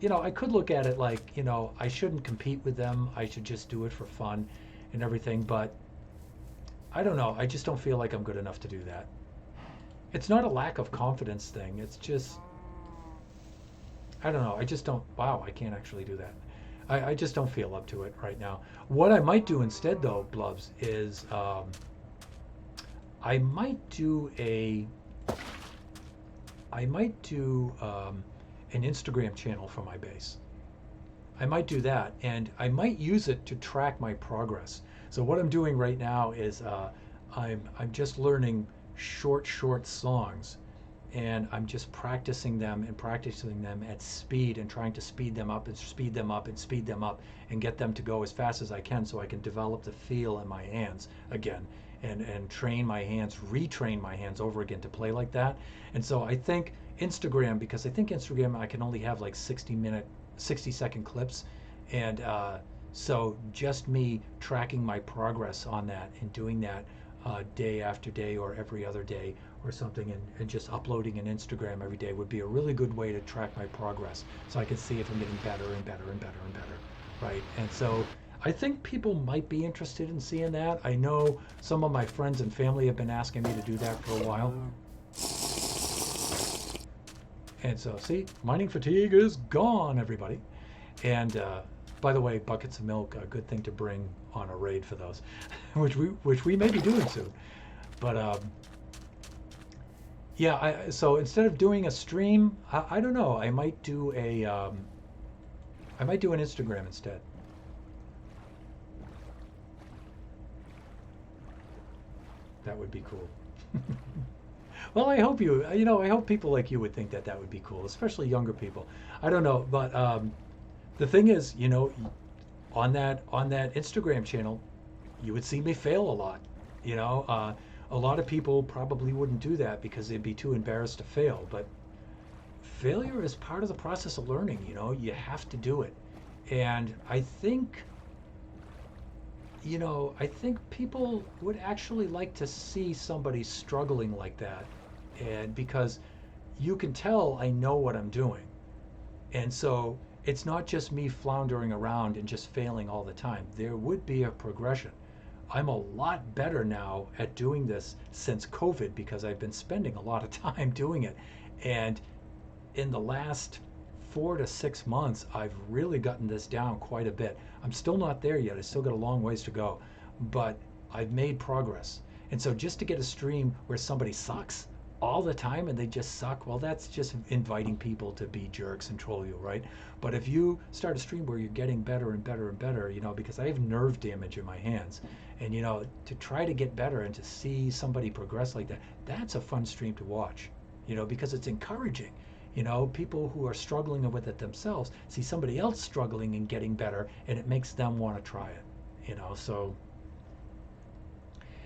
I could look at it like, I shouldn't compete with them. I should just do it for fun and everything. But I don't know. I just don't feel like I'm good enough to do that. It's not a lack of confidence thing. It's just, I don't know. I just don't, wow, I can't actually do that. I just don't feel up to it right now. What I might do instead, though, Blubs, is I might do an Instagram channel for my base. I might do that, and I might use it to track my progress. So what I'm doing right now is I'm just learning short songs, and I'm just practicing them at speed and trying to speed them up and get them to go as fast as I can so I can develop the feel in my hands again and train my hands, retrain my hands over again to play like that. And so I think Instagram, because I think Instagram I can only have like 60-second clips, and so just me tracking my progress on that and doing that day after day or every other day or something, and just uploading an Instagram every day would be a really good way to track my progress, so I can see if I'm getting better and better and better and better, right? And so I think people might be interested in seeing that. I know some of my friends and family have been asking me to do that for a while. And so, see, mining fatigue is gone, everybody. And by the way, buckets of milk, a good thing to bring on a raid for those, which we may be doing soon. But yeah, so instead of doing a stream, I don't know, I might do an Instagram instead. That would be cool. Well, I hope I hope people like you would think that that would be cool, especially younger people. I don't know, but the thing is, on that Instagram channel, you would see me fail a lot. You know, a lot of people probably wouldn't do that because they'd be too embarrassed to fail. But failure is part of the process of learning. You know, you have to do it. And I think people would actually like to see somebody struggling like that. And because you can tell I know what I'm doing. And so it's not just me floundering around and just failing all the time. There would be a progression. I'm a lot better now at doing this since COVID because I've been spending a lot of time doing it. And in the last 4 to 6 months, I've really gotten this down quite a bit. I'm still not there yet. I still got a long ways to go, but I've made progress. And so just to get a stream where somebody sucks all the time and they just suck, well, that's just inviting people to be jerks and troll you, right? But if you start a stream where you're getting better and better and better, because I have nerve damage in my hands, and to try to get better and to see somebody progress like that, that's a fun stream to watch, because it's encouraging. People who are struggling with it themselves see somebody else struggling and getting better, and it makes them want to try it. So,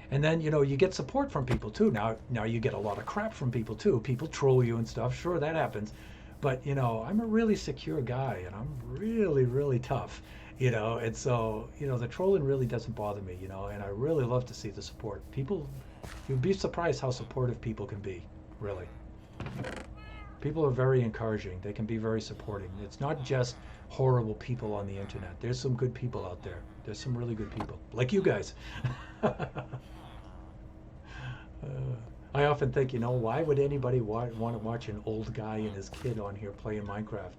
and then you get support from people too. Now you get a lot of crap from people too. People troll you and stuff. Sure, that happens, but I'm a really secure guy, and I'm really, really tough. And so the trolling really doesn't bother me. And I really love to see the support. You'd be surprised how supportive people can be, really. People are very encouraging. They can be very supporting. It's not just horrible people on the internet. There's some good people out there. There's some really good people, like you guys. I often think, why would anybody want to watch an old guy and his kid on here playing Minecraft?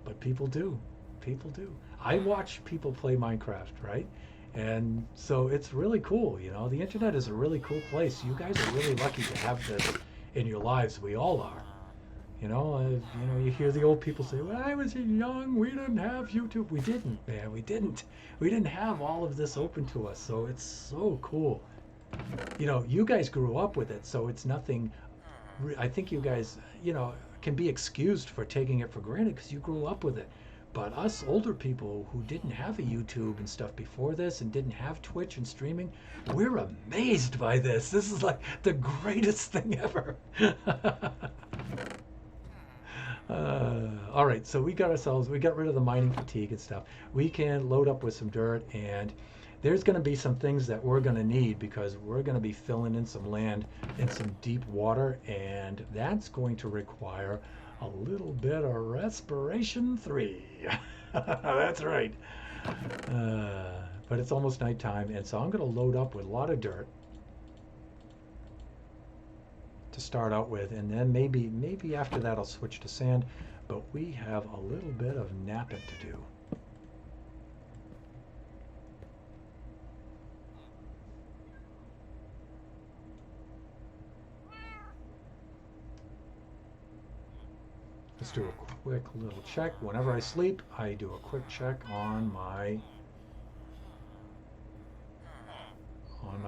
But people do. People do. I watch people play Minecraft, right? And so it's really cool. The internet is a really cool place. You guys are really lucky to have this in your lives. We all are. You hear the old people say, "When I was young, we didn't have YouTube." We didn't, man. We didn't. We didn't have all of this open to us. So it's so cool. You guys grew up with it, so it's nothing. I think you guys, can be excused for taking it for granted because you grew up with it. But us older people who didn't have a YouTube and stuff before this and didn't have Twitch and streaming, we're amazed by this. This is like the greatest thing ever. All right, so we got rid of the mining fatigue and stuff. We can load up with some dirt, and there's going to be some things that we're going to need because we're going to be filling in some land in some deep water, and that's going to require a little bit of respiration 3. That's right. But it's almost nighttime, and so I'm going to load up with a lot of dirt to start out with, and then maybe after that I'll switch to sand, but we have a little bit of napping to do. Let's do a quick little check. Whenever I sleep, I do a quick check on my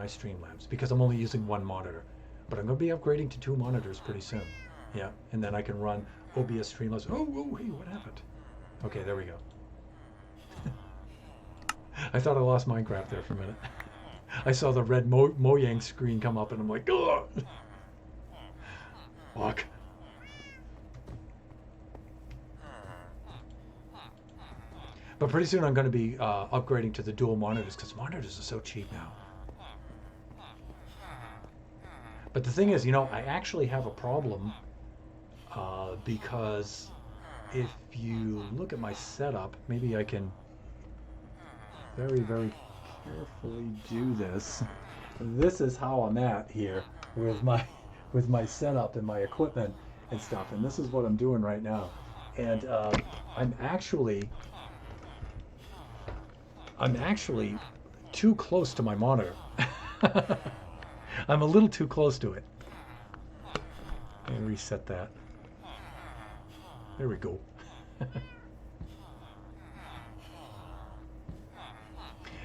Streamlabs because I'm only using one monitor. But I'm going to be upgrading to 2 monitors pretty soon. Yeah, and then I can run OBS Streamlabs. Oh, hey, what happened? Okay, there we go. I thought I lost Minecraft there for a minute. I saw the red Mojang screen come up, and I'm like, ugh! Fuck. But pretty soon I'm going to be upgrading to the dual monitors because monitors are so cheap now. But the thing is, I actually have a problem because if you look at my setup, maybe I can very, very carefully do this. This is how I'm at here with my setup and my equipment and stuff, and this is what I'm doing right now. And I'm actually too close to my monitor. I'm a little too close to it. Let me reset that. There we go.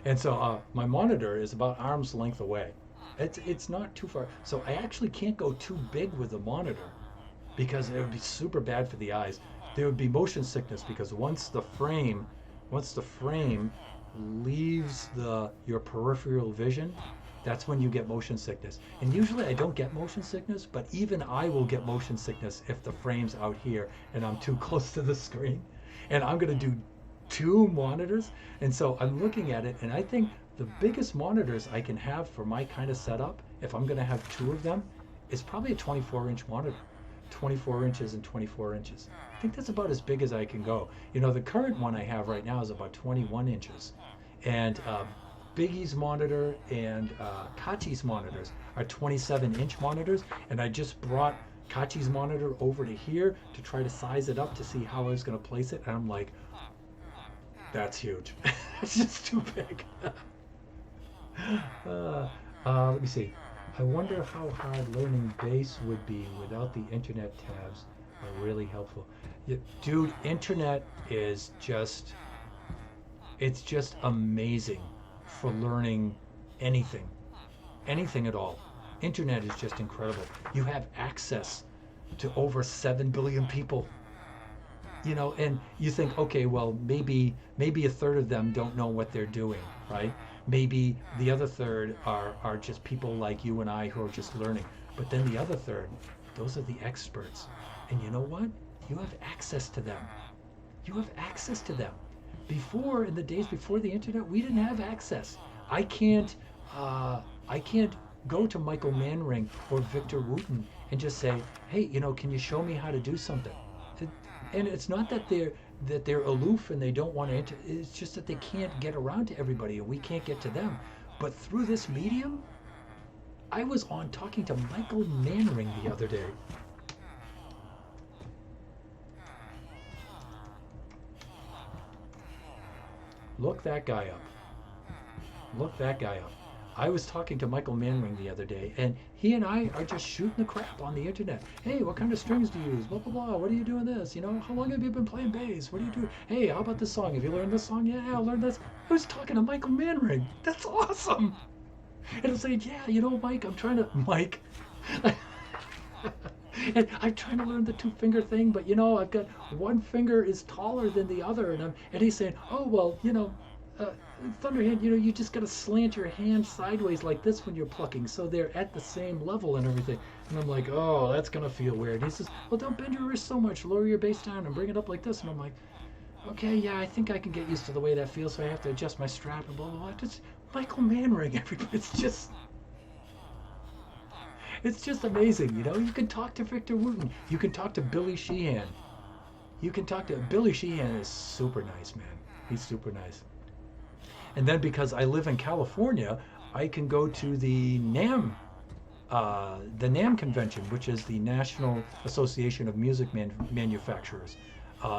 And so my monitor is about arm's length away. It's not too far. So I actually can't go too big with the monitor because it would be super bad for the eyes. There would be motion sickness because once the frame leaves your peripheral vision, that's when you get motion sickness. And usually I don't get motion sickness, but even I will get motion sickness if the frame's out here and I'm too close to the screen. And I'm going to do two monitors. And so I'm looking at it, and I think the biggest monitors I can have for my kind of setup, if I'm going to have two of them, is probably a 24-inch monitor. 24 inches and 24 inches. I think that's about as big as I can go. You know, the current one I have right now is about 21 inches. And Biggie's monitor and Kachi's monitors are 27-inch monitors, and I just brought Kachi's monitor over to here to try to size it up to see how I was going to place it, and I'm like, that's huge. It's just too big. Let me see. I wonder how hard learning bass would be without the internet tabs are really helpful. Yeah, dude, internet is just, it's just amazing for learning anything, anything at all. Internet is just incredible. You have access to over 7 billion people, you know, and you think, okay, well, maybe a third of them don't know what they're doing, right? Maybe the other third are just people like you and I who are just learning. But then the other third, those are the experts. And you know what? You have access to them. You have access to them. Before, in the days before the internet, we didn't have access. I can't go to Michael Manring or Victor Wooten and just say, hey, you know, can you show me how to do something? And it's not that they're aloof and they don't want to it's just that they can't get around to everybody and we can't get to them. But through this medium, I was on talking to Michael Manring the other day. Look that guy up. Look that guy up. I was talking to Michael Manring the other day, and he and I are just shooting the crap on the internet. Hey, what kind of strings do you use? Blah, blah, blah. What are you doing this? You know, how long have you been playing bass? What do you do? Hey, how about this song? Have you learned this song? Yeah, I learned this. I was talking to Michael Manring. That's awesome. And I'm saying, yeah, you know, Mike, Mike. And I'm trying to learn the two-finger thing, but, you know, I've got one finger is taller than the other. And he's saying, oh, well, you know, Thunderhand, you know, you just got to slant your hand sideways like this when you're plucking, so they're at the same level and everything. And I'm like, oh, that's going to feel weird. And he says, well, don't bend your wrist so much. Lower your bass down and bring it up like this. And I'm like, okay, yeah, I think I can get used to the way that feels, so I have to adjust my strap and blah, blah, blah. It's Michael Manring, everybody. It's just amazing, you know? You can talk to Victor Wooten. You can talk to Billy Sheehan. Billy Sheehan is super nice, man. He's super nice. And then because I live in California, I can go to the NAMM convention, which is the National Association of Music Manufacturers,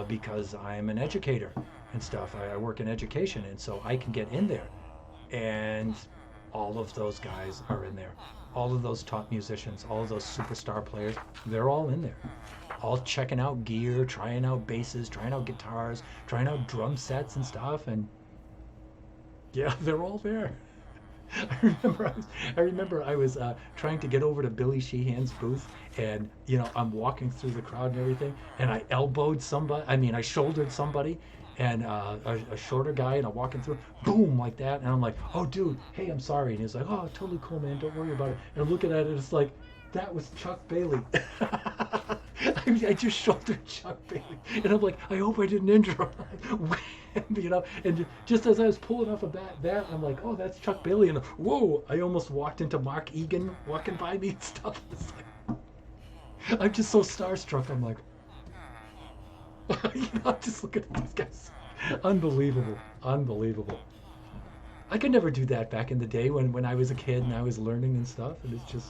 because I'm an educator and stuff. I work in education, and so I can get in there. And all of those guys are in there. All of those top musicians, all of those superstar players, they're all in there. All checking out gear, trying out basses, trying out guitars, trying out drum sets and stuff, and yeah, they're all there. I remember I was trying to get over to Billy Sheehan's booth, and you know, I'm walking through the crowd and everything, and I shouldered somebody, and a shorter guy, and I'm walking through, boom, like that, and I'm like, oh, dude, hey, I'm sorry, and he's like, oh, totally cool, man, don't worry about it. And I'm looking at it, and it's like, that was Chuck Bailey. I just shouldered Chuck Bailey, and I'm like, I hope I didn't injure him. You know, and just as I was pulling off a bat, I'm like, oh, that's Chuck Bailey, and whoa, I almost walked into Mark Egan walking by me and stuff. It's like, I'm just so starstruck. I'm like, you know, I'm just looking at these guys. Unbelievable. I could never do that back in the day when I was a kid and I was learning and stuff, and it's just.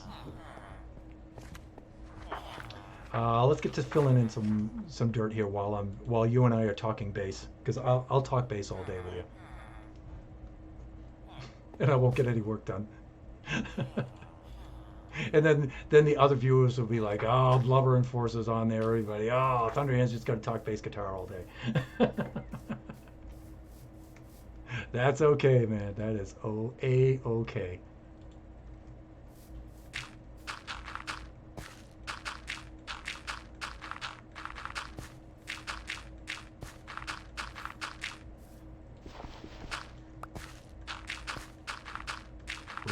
Let's get to filling in some dirt here while you and I are talking bass, because I'll talk bass all day with you, and I won't get any work done. And then the other viewers will be like, oh, Blubber and Force's on there, everybody. Oh, Thunderhand's just got to talk bass guitar all day. That's okay, man. That is okay.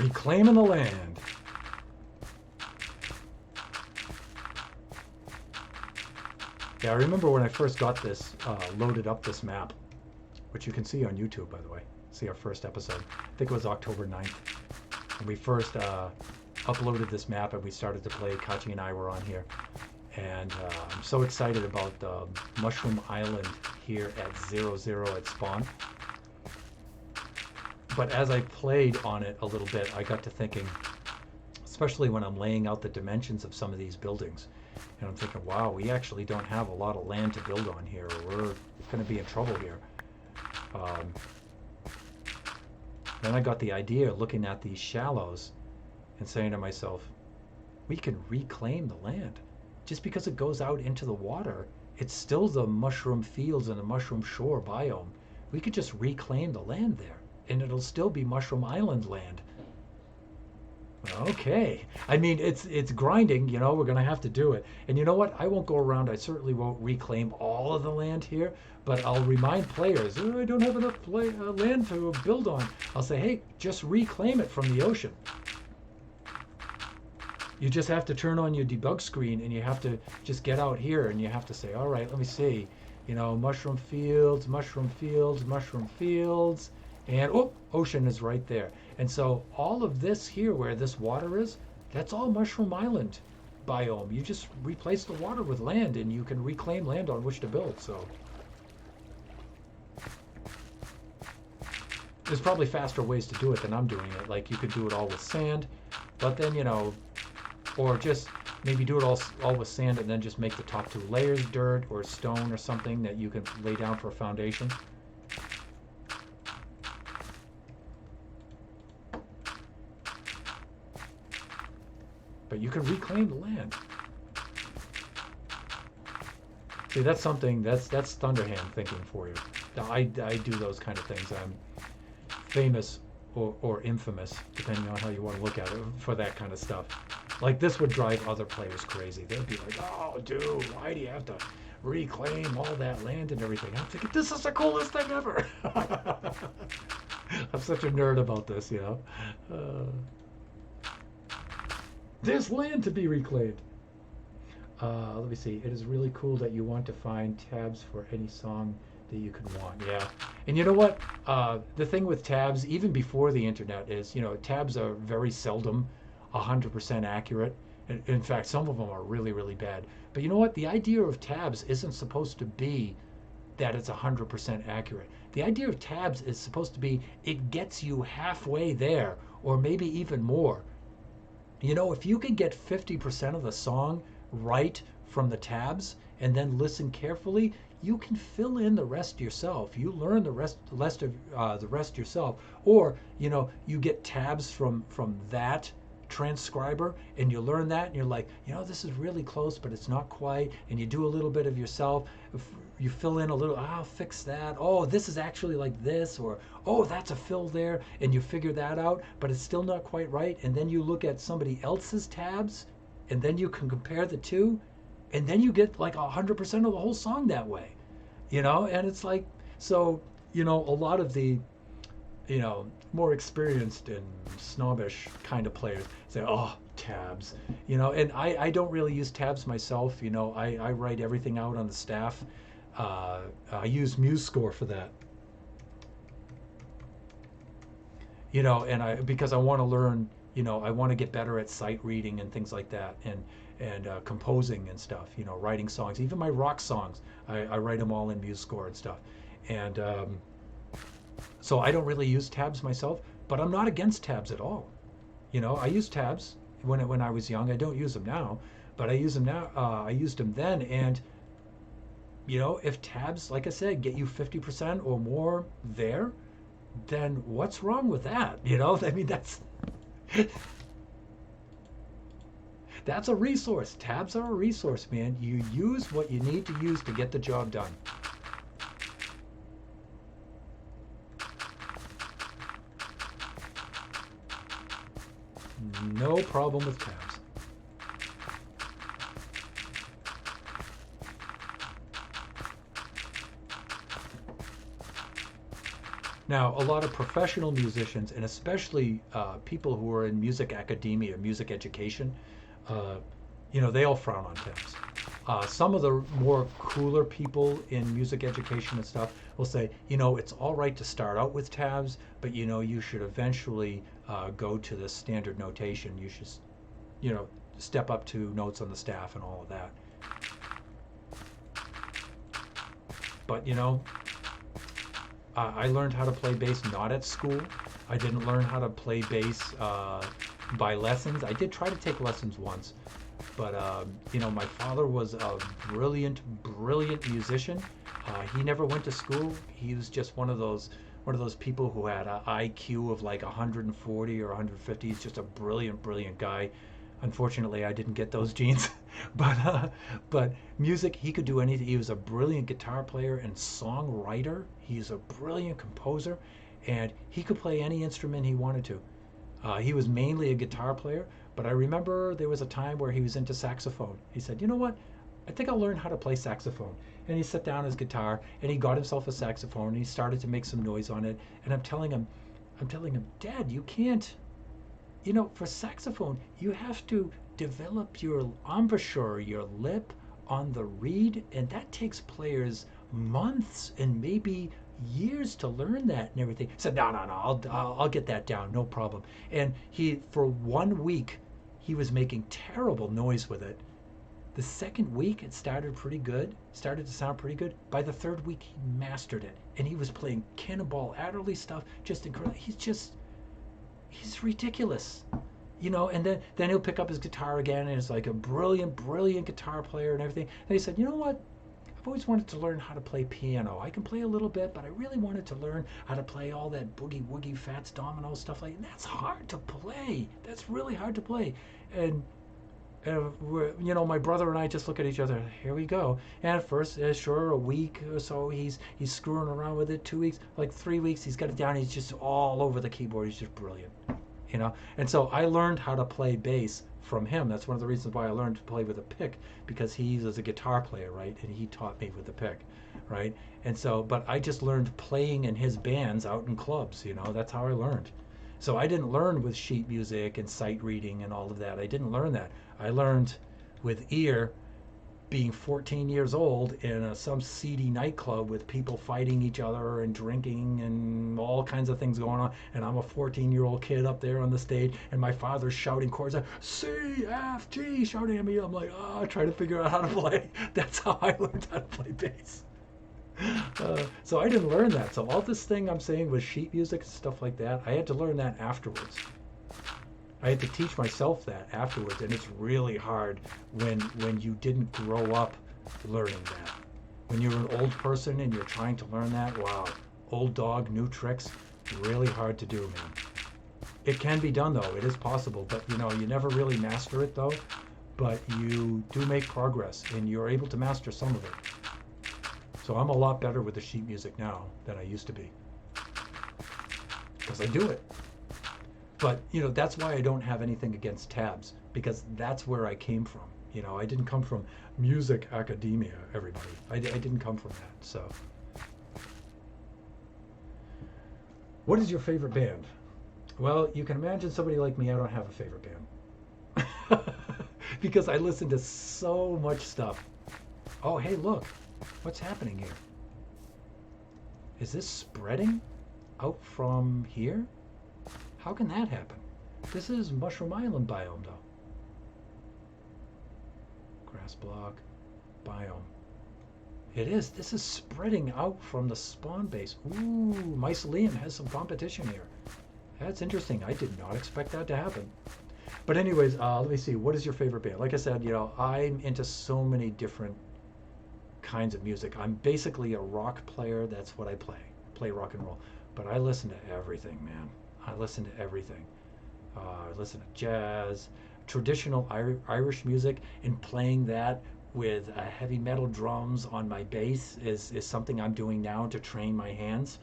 Reclaiming the land. Yeah, I remember when I first got this, loaded up this map, which you can see on YouTube, by the way. See our first episode. I think it was October 9th. And we first uploaded this map and we started to play. Kachi and I were on here. And I'm so excited about the Mushroom Island here at 00 at spawn. But as I played on it a little bit, I got to thinking, especially when I'm laying out the dimensions of some of these buildings, and I'm thinking, wow, we actually don't have a lot of land to build on here. We're going to be in trouble here. Then I got the idea looking at these shallows and saying to myself, we can reclaim the land. Just because it goes out into the water, it's still the mushroom fields and the mushroom shore biome. We could just reclaim the land there, and it'll still be Mushroom Island land. Okay. I mean, it's grinding, you know, we're going to have to do it. And you know what? I won't go around, I certainly won't reclaim all of the land here, but I'll remind players, oh, I don't have enough land to build on. I'll say, hey, just reclaim it from the ocean. You just have to turn on your debug screen and you have to just get out here and you have to say, all right, let me see, you know, mushroom fields, mushroom fields, mushroom fields, and oh, ocean is right there. And so all of this here where this water is, that's all Mushroom Island biome. You just replace the water with land and you can reclaim land on which to build. So there's probably faster ways to do it than I'm doing it. Like you could do it all with sand, but then, you know, or just maybe do it all with sand and then just make the top 2 layers dirt or stone or something that you can lay down for a foundation. But you can reclaim the land. See, that's something, that's Thunderhand thinking for you. I do those kind of things. I'm famous or infamous, depending on how you want to look at it, for that kind of stuff. Like this would drive other players crazy. They'd be like, oh, dude, why do you have to reclaim all that land and everything? I'm thinking, this is the coolest thing ever. I'm such a nerd about this, you know. There's land to be reclaimed. Let me see. It is really cool that you want to find tabs for any song that you could want. Yeah. And you know what? The thing with tabs, even before the internet, is, you know, tabs are very seldom 100% accurate. In fact, some of them are really, really bad. But you know what? The idea of tabs isn't supposed to be that it's 100% accurate. The idea of tabs is supposed to be it gets you halfway there, or maybe even more. You know, if you can get 50% of the song right from the tabs and then listen carefully, you can fill in the rest yourself. You learn the rest yourself. Or, you know, you get tabs from that transcriber and you learn that and you're like, you know, this is really close, but it's not quite. And you do a little bit of yourself. You fill in a little, I'll fix that. Oh, this is actually like this, or, oh, that's a fill there. And you figure that out, but it's still not quite right. And then you look at somebody else's tabs and then you can compare the two. And then you get like 100% of the whole song that way, you know? And it's like, so, you know, a lot of the, you know, more experienced and snobbish kind of players say, oh, tabs, you know, and I don't really use tabs myself. You know, I write everything out on the staff. I use MuseScore for that, you know, and because I want to learn, you know, I want to get better at sight reading and things like that, and composing and stuff, you know, writing songs, even my rock songs, I write them all in MuseScore and stuff. And so I don't really use tabs myself, but I'm not against tabs at all. You know, I used tabs when I was young. I don't use them now, but I use them now. I used them then, and you know, if tabs, like I said, get you 50% or more there, then what's wrong with that? You know, I mean, that's a resource. Tabs are a resource, man. You use what you need to use to get the job done. No problem with tabs. Now, a lot of professional musicians, and especially people who are in music academia, music education, uh, they all frown on tabs. Some of the more cooler people in music education and stuff will say, it's all right to start out with tabs, but you should eventually go to the standard notation. You should, you know, step up to notes on the staff and all of that. But I learned how to play bass not at school. I didn't learn how to play bass by lessons. I did try to take lessons once, but my father was a brilliant, brilliant musician. He never went to school. He was just one of those people who had an IQ of like 140 or 150. He's just a brilliant, brilliant guy. Unfortunately, I didn't get those genes, but music, he could do anything. He was a brilliant guitar player and songwriter. He's a brilliant composer, and he could play any instrument he wanted to. He was mainly a guitar player, but I remember there was a time where he was into saxophone. He said, "You know what? I think I'll learn how to play saxophone." And he set down his guitar and he got himself a saxophone and he started to make some noise on it. And I'm telling him, "Dad, you can't. For saxophone, you have to develop your embouchure, your lip on the reed, and that takes players months and maybe years to learn that and everything." I said, "No, no, no, I'll get that down, no problem." And for 1 week, he was making terrible noise with it. The second week, it started to sound pretty good. By the third week, he mastered it, and he was playing Cannonball Adderley stuff, just incredible. He's ridiculous, and then he'll pick up his guitar again and it's like a brilliant, brilliant guitar player and everything. And he said, "You know what? I've always wanted to learn how to play piano. I can play a little bit, but I really wanted to learn how to play all that boogie woogie Fats Domino stuff like that. That's hard to play. That's really hard to play." And my brother and I just look at each other. Here we go. And at first, sure, a week or so, he's screwing around with it. 2 weeks, like 3 weeks, he's got it down. He's just all over the keyboard. He's just brilliant. And so I learned how to play bass from him. That's one of the reasons why I learned to play with a pick, because he was a guitar player, right? And he taught me with the pick, right? And so, but I just learned playing in his bands out in clubs. That's how I learned. So I didn't learn with sheet music and sight reading and all of that. I didn't learn that. I learned with ear, being 14 years old in some seedy nightclub with people fighting each other and drinking and all kinds of things going on. And I'm a 14-year-old kid up there on the stage, and my father's shouting chords, C, F, G, shouting at me. I'm like, trying to figure out how to play. That's how I learned how to play bass. So I didn't learn that. So all this thing I'm saying with sheet music and stuff like that, I had to learn that afterwards. I had to teach myself that afterwards, and it's really hard when you didn't grow up learning that. When you're an old person and you're trying to learn that, wow, old dog, new tricks, really hard to do, man. It can be done though, it is possible, but you never really master it though, but you do make progress and you're able to master some of it. So I'm a lot better with the sheet music now than I used to be, because I do it. But that's why I don't have anything against tabs, because that's where I came from. I didn't come from music academia, everybody. I didn't come from that. So what is your favorite band? Well, you can imagine somebody like me, I don't have a favorite band. Because I listen to so much stuff. Oh, hey, look. What's happening here? Is this spreading out from here? How can that happen? This is Mushroom Island biome, though. Grass block biome. It is. This is spreading out from the spawn base. Ooh, Mycelium has some competition here. That's interesting. I did not expect that to happen. But anyways, let me see. What is your favorite band? Like I said, I'm into so many different kinds of music. I'm basically a rock player. That's what I play. Play rock and roll. But I listen to everything, man. I listen to everything. I listen to jazz, traditional Irish music, and playing that with heavy metal drums on my bass is something I'm doing now to train my hands.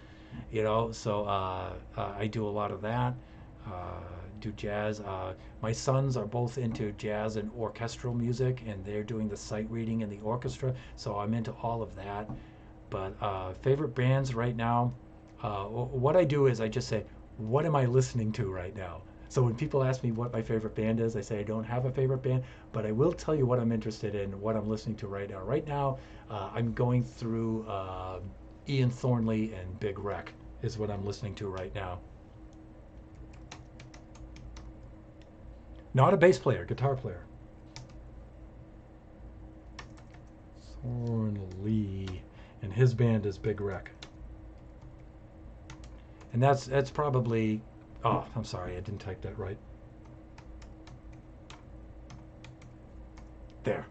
So I do a lot of that. Do jazz. My sons are both into jazz and orchestral music, and they're doing the sight reading in the orchestra, so I'm into all of that. But favorite bands right now, What I do is I just say, what am I listening to right now? So when people ask me what my favorite band is, I say I don't have a favorite band, but I will tell you what I'm interested in, what I'm listening to right now. Right now, I'm going through Ian Thornley and Big Wreck is what I'm listening to right now. Not a bass player, guitar player. Thornley, and his band is Big Wreck. And that's probably, oh, I'm sorry, I didn't type that right. There,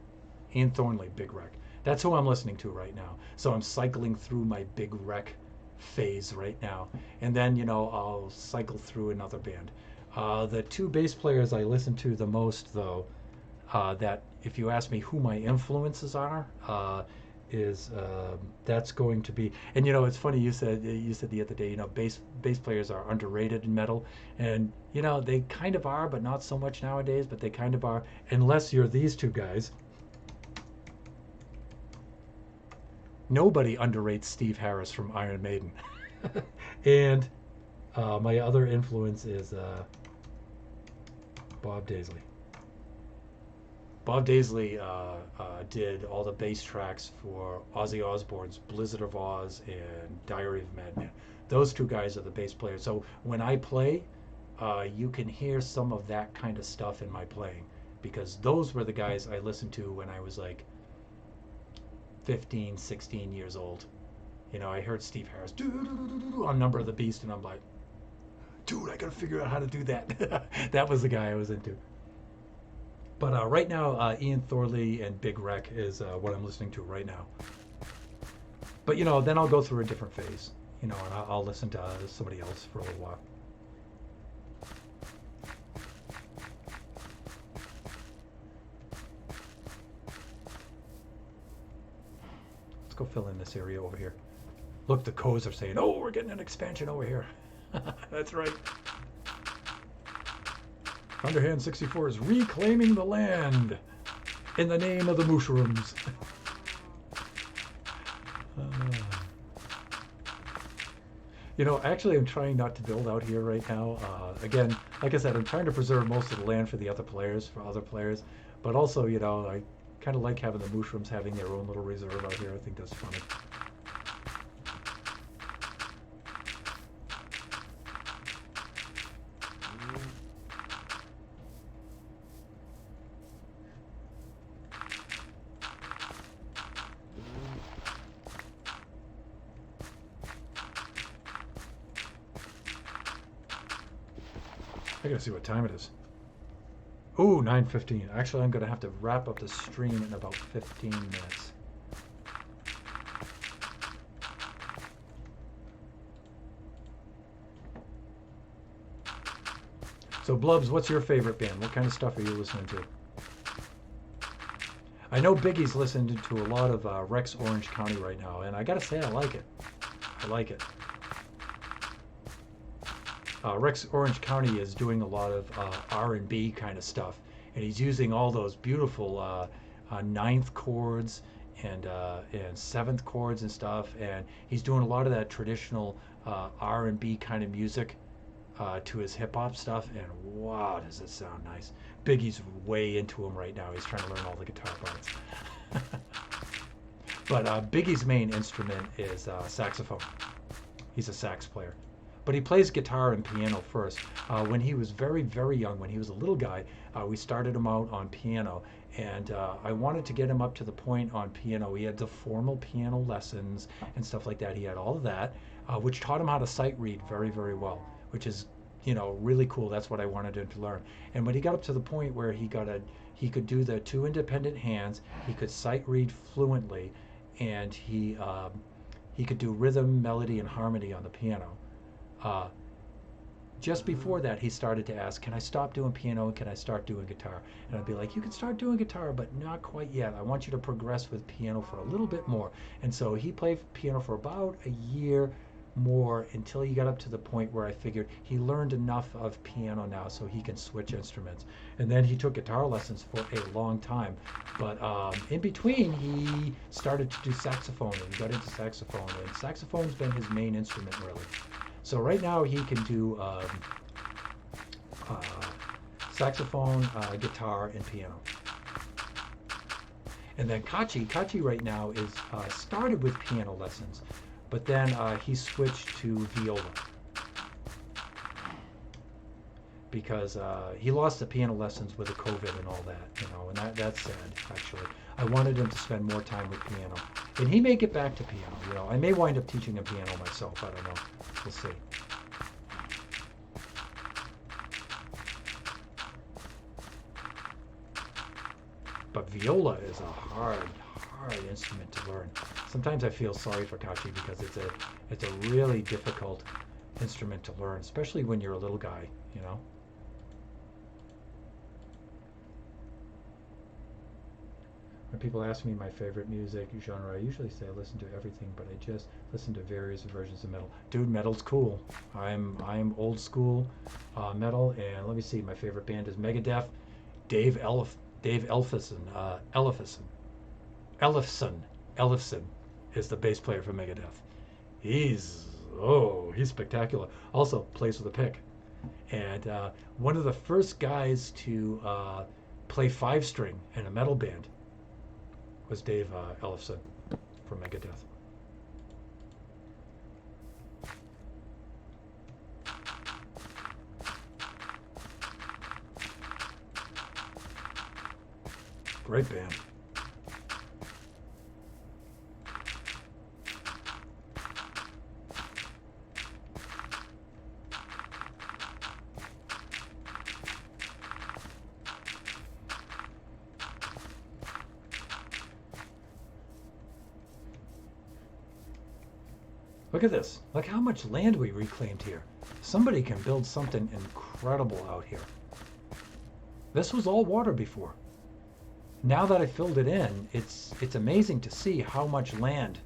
Ian Thornley, Big Wreck. That's who I'm listening to right now. So I'm cycling through my Big Wreck phase right now, and then I'll cycle through another band. The two bass players I listen to the most, though, that if you ask me who my influences are, is that's going to be. And it's funny, you said the other day, bass players are underrated in metal, and they kind of are, but not so much nowadays. But they kind of are, unless you're these two guys. Nobody underrates Steve Harris from Iron Maiden. And my other influence is Bob Daisley. Bob Daisley did all the bass tracks for Ozzy Osbourne's Blizzard of Oz and Diary of a Madman. Those two guys are the bass players. So when I play, you can hear some of that kind of stuff in my playing, because those were the guys I listened to when I was like 15, 16 years old. I heard Steve Harris on Number of the Beast, and I'm like, dude, I gotta figure out how to do that. That was the guy I was into. But right now, Ian Thornley and Big Wreck is what I'm listening to right now. But then I'll go through a different phase, and I'll listen to somebody else for a little while. Let's go fill in this area over here. Look, the codes are saying, "Oh, we're getting an expansion over here." That's right. Thunderhand64's reclaiming the land in the name of the mushrooms. Actually, I'm trying not to build out here right now. Again, like I said, I'm trying to preserve most of the land for the other players, But also, I kind of like having the mushrooms having their own little reserve out here. I think that's funny. I gotta see what time it is. Ooh, 9:15. Actually, I'm gonna have to wrap up the stream in about 15 minutes. So, Blubs, what's your favorite band? What kind of stuff are you listening to? I know Biggie's listening to a lot of Rex Orange County right now, and I gotta say, I like it. I like it. Rex Orange County is doing a lot of R&B kind of stuff, and he's using all those beautiful ninth chords and seventh chords and stuff, and he's doing a lot of that traditional R&B kind of music to his hip hop stuff, and wow, does it sound nice. Biggie's way into him right now. He's trying to learn all the guitar parts. But Biggie's main instrument is saxophone. He's a sax player. But he plays guitar and piano first. When he was very, very young, when he was a little guy, we started him out on piano. And I wanted to get him up to the point on piano. He had the formal piano lessons and stuff like that. He had all of that, which taught him how to sight read very, very well, which is, really cool. That's what I wanted him to learn. And when he got up to the point where he could do the two independent hands, he could sight read fluently, and he could do rhythm, melody, and harmony on the piano. Just before that, he started to ask, can I stop doing piano and can I start doing guitar? And I'd be like, you can start doing guitar, but not quite yet. I want you to progress with piano for a little bit more. And so he played piano for about a year, more until he got up to the point where I figured he learned enough of piano now so he can switch instruments. And then he took guitar lessons for a long time. But in between, he started to do saxophone and he got into saxophone. And saxophone's been his main instrument, really. So right now he can do uh, saxophone, guitar, and piano. And then Kachi right now is started with piano lessons, but then he switched to viola because he lost the piano lessons with the COVID and all that, and that's sad, actually. I wanted him to spend more time with piano, and he may get back to piano. I may wind up teaching him piano myself. I don't know. We'll see. But viola is a hard instrument to learn. Sometimes I feel sorry for Kachi because it's a really difficult instrument to learn, especially when you're a little guy. When people ask me my favorite music genre, I usually say I listen to everything, but I just listen to various versions of metal. Dude, metal's cool. I'm old school metal, and let me see. My favorite band is Megadeth. Dave Ellefson is the bass player for Megadeth. He's spectacular. Also plays with a pick. And one of the first guys to play 5-string in a metal band was Dave Ellefson from Megadeth. Great band. Look at this. Look how much land we reclaimed here. Somebody can build something incredible out here. This was all water before. Now that I filled it in, it's amazing to see how much land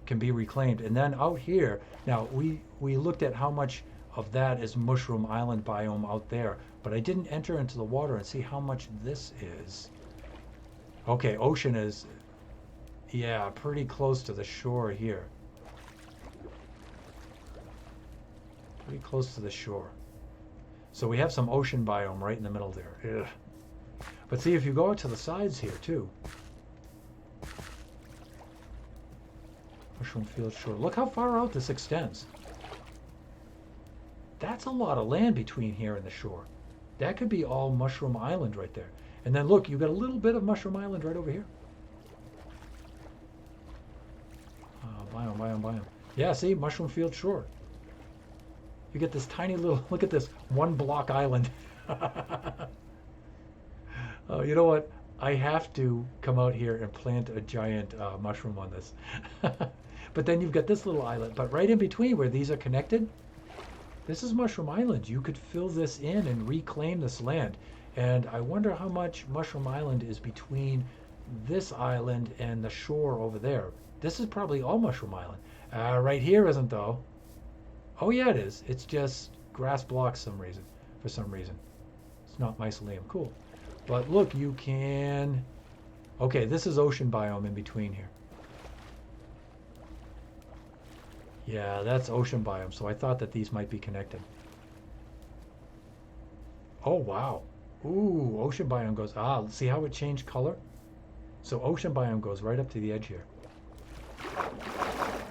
can be reclaimed. And then out here, now we looked at how much of that is Mushroom Island biome out there, but I didn't enter into the water and see how much this is. Okay, ocean is, yeah, pretty close to the shore here. Pretty close to the shore. So we have some ocean biome right in the middle there. Ugh. But see, if you go out to the sides here too. Mushroom Field Shore. Look how far out this extends. That's a lot of land between here and the shore. That could be all Mushroom Island right there. And then look, you got a little bit of Mushroom Island right over here. Biome. Yeah, see, Mushroom Field Shore. You get this tiny little, look at this, 1-block island. Oh, you know what? I have to come out here and plant a giant mushroom on this. But then you've got this little island. But right in between where these are connected, this is Mushroom Island. You could fill this in and reclaim this land. And I wonder how much Mushroom Island is between this island and the shore over there. This is probably all Mushroom Island. Right here isn't, though. Oh, yeah, it is. It's just grass blocks for some reason. It's not mycelium. Cool. But look, you can... Okay, this is ocean biome in between here. Yeah, that's ocean biome, so I thought that these might be connected. Oh, wow. Ooh, ocean biome goes... see how it changed color? So ocean biome goes right up to the edge here.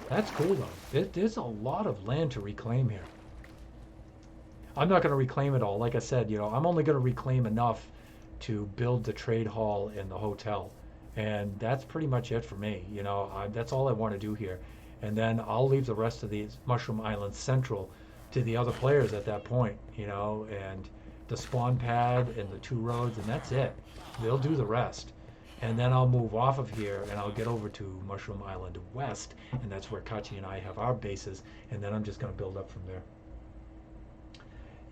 That's cool, though. There's a lot of land to reclaim here. I'm not going to reclaim it all. Like I said, I'm only going to reclaim enough to build the trade hall and the hotel. And that's pretty much it for me. That's all I want to do here. And then I'll leave the rest of these Mushroom Islands central to the other players at that point, and the spawn pad and the 2 roads, and that's it. They'll do the rest. And then I'll move off of here and I'll get over to Mushroom Island West, and that's where Kachi and I have our bases, and then I'm just going to build up from there.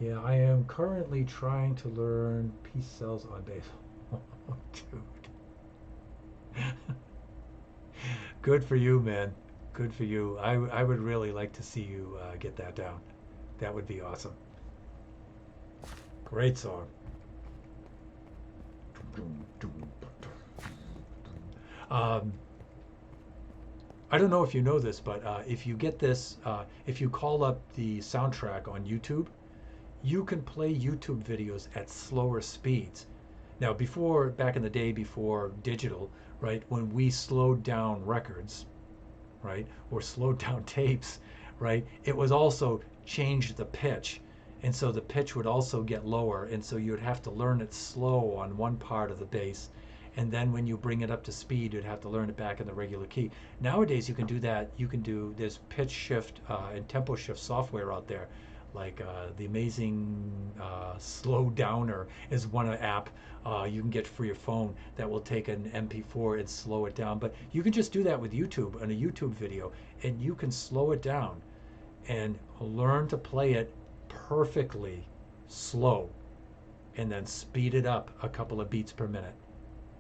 Yeah, I am currently trying to learn peace cells on base. Oh, dude. Good for you, man. Good for you. I would really like to see you get that down. That would be awesome. Great song. Um, I don't know if you know this, but if you get this, if you call up the soundtrack on YouTube, you can play YouTube videos at slower speeds. Now, before, back in the day, before digital, right, when we slowed down records, right, or slowed down tapes, right, it was also changed the pitch. And so the pitch would also get lower. And so you would have to learn it slow on one part of the bass. And then when you bring it up to speed, you'd have to learn it back in the regular key. Nowadays, you can do that. You can do, there's pitch shift and tempo shift software out there. Like the amazing slow downer is one app you can get for your phone that will take an MP4 and slow it down. But you can just do that with YouTube on a YouTube video, and you can slow it down and learn to play it perfectly slow, and then speed it up a couple of beats per minute,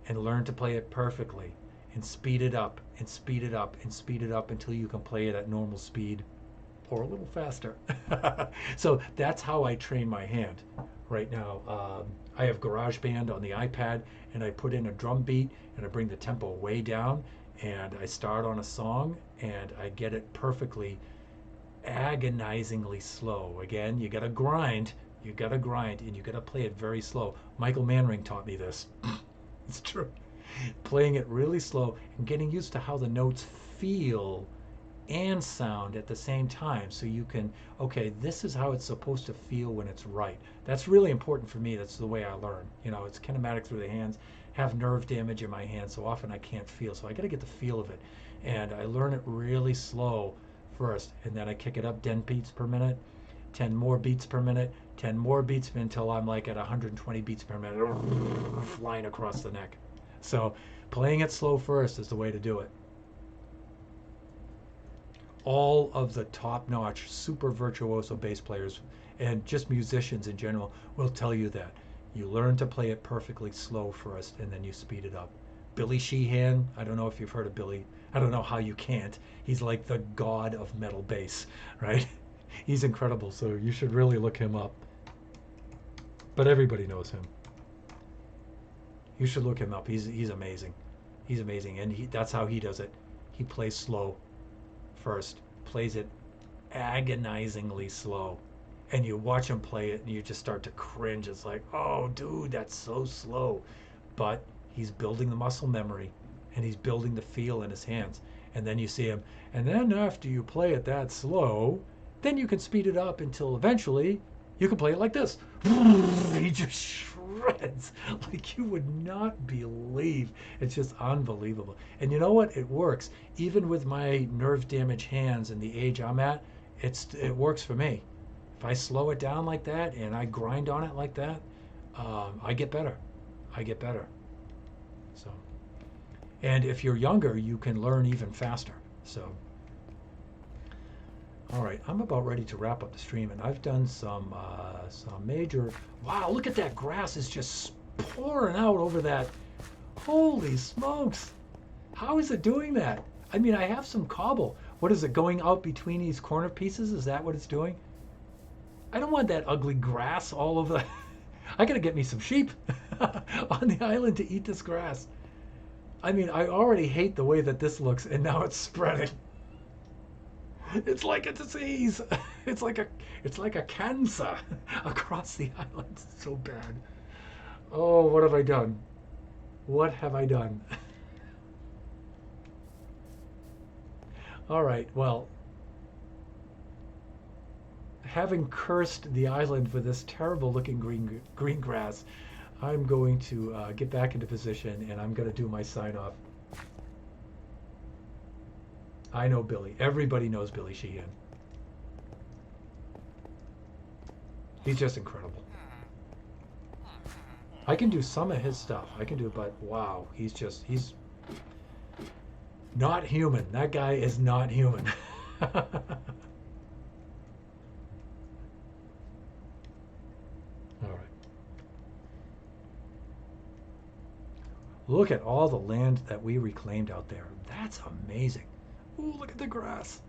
and learn to play it perfectly, and speed it up and speed it up and speed it up until you can play it at normal speed or a little faster. So that's how I train my hand right now. I have GarageBand on the iPad, and I put in a drum beat and I bring the tempo way down, and I start on a song and I get it perfectly, agonizingly slow. Again, you gotta grind, and you gotta play it very slow. Michael Manring taught me this. It's true. Playing it really slow and getting used to how the notes feel and sound at the same time, so you can, okay, this is how it's supposed to feel when it's right. That's really important for me. That's the way I learn. You know, it's kinematic through the hands. Have nerve damage in my hands, so often I can't feel, so I got to get the feel of it, and I learn it really slow first, and then I kick it up 10 beats per minute, 10 more beats per minute, 10 more beats until I'm like at 120 beats per minute, flying across the neck. So playing it slow first is the way to do it. All of the top-notch, super virtuoso bass players and just musicians in general will tell you that. You learn to play it perfectly slow first, and then you speed it up. Billy Sheehan, I don't know if you've heard of Billy. I don't know how you can't. He's like the god of metal bass, right? He's incredible, so you should really look him up. But everybody knows him. You should look him up. He's amazing. He's amazing, and that's how he does it. He plays slow first, plays it agonizingly slow, and you watch him play it and you just start to cringe. It's like, oh dude, that's so slow. But he's building the muscle memory, and he's building the feel in his hands, and then you see him, and then after you play it that slow, then you can speed it up until eventually you can play it like this. He just shreds like you would not believe. It's just unbelievable. And you know what? It works. Even with my nerve damaged hands and the age I'm at, it works for me. If I slow it down like that and I grind on it like that, I get better. I get better. So, and if you're younger, you can learn even faster. So, all right, I'm about ready to wrap up the stream, and I've done some major. Wow, look at that grass is just pouring out over that. Holy smokes! How is it doing that? I mean, I have some cobble. What is it, going out between these corner pieces? Is that what it's doing? I don't want that ugly grass all over. I gotta get me some sheep on the island to eat this grass. I mean, I already hate the way that this looks, and now it's spreading. It's like a disease. It's like a cancer across the island. It's so bad. Oh, what have I done? What have I done? All right, well, having cursed the island for this terrible looking green grass, I'm going to get back into position, and I'm going to do my sign off. I know Billy. Everybody knows Billy Sheehan. He's just incredible. I can do some of his stuff. I can do, but wow, he's not human. That guy is not human. All right. Look at all the land that we reclaimed out there. That's amazing. Ooh, look at the grass.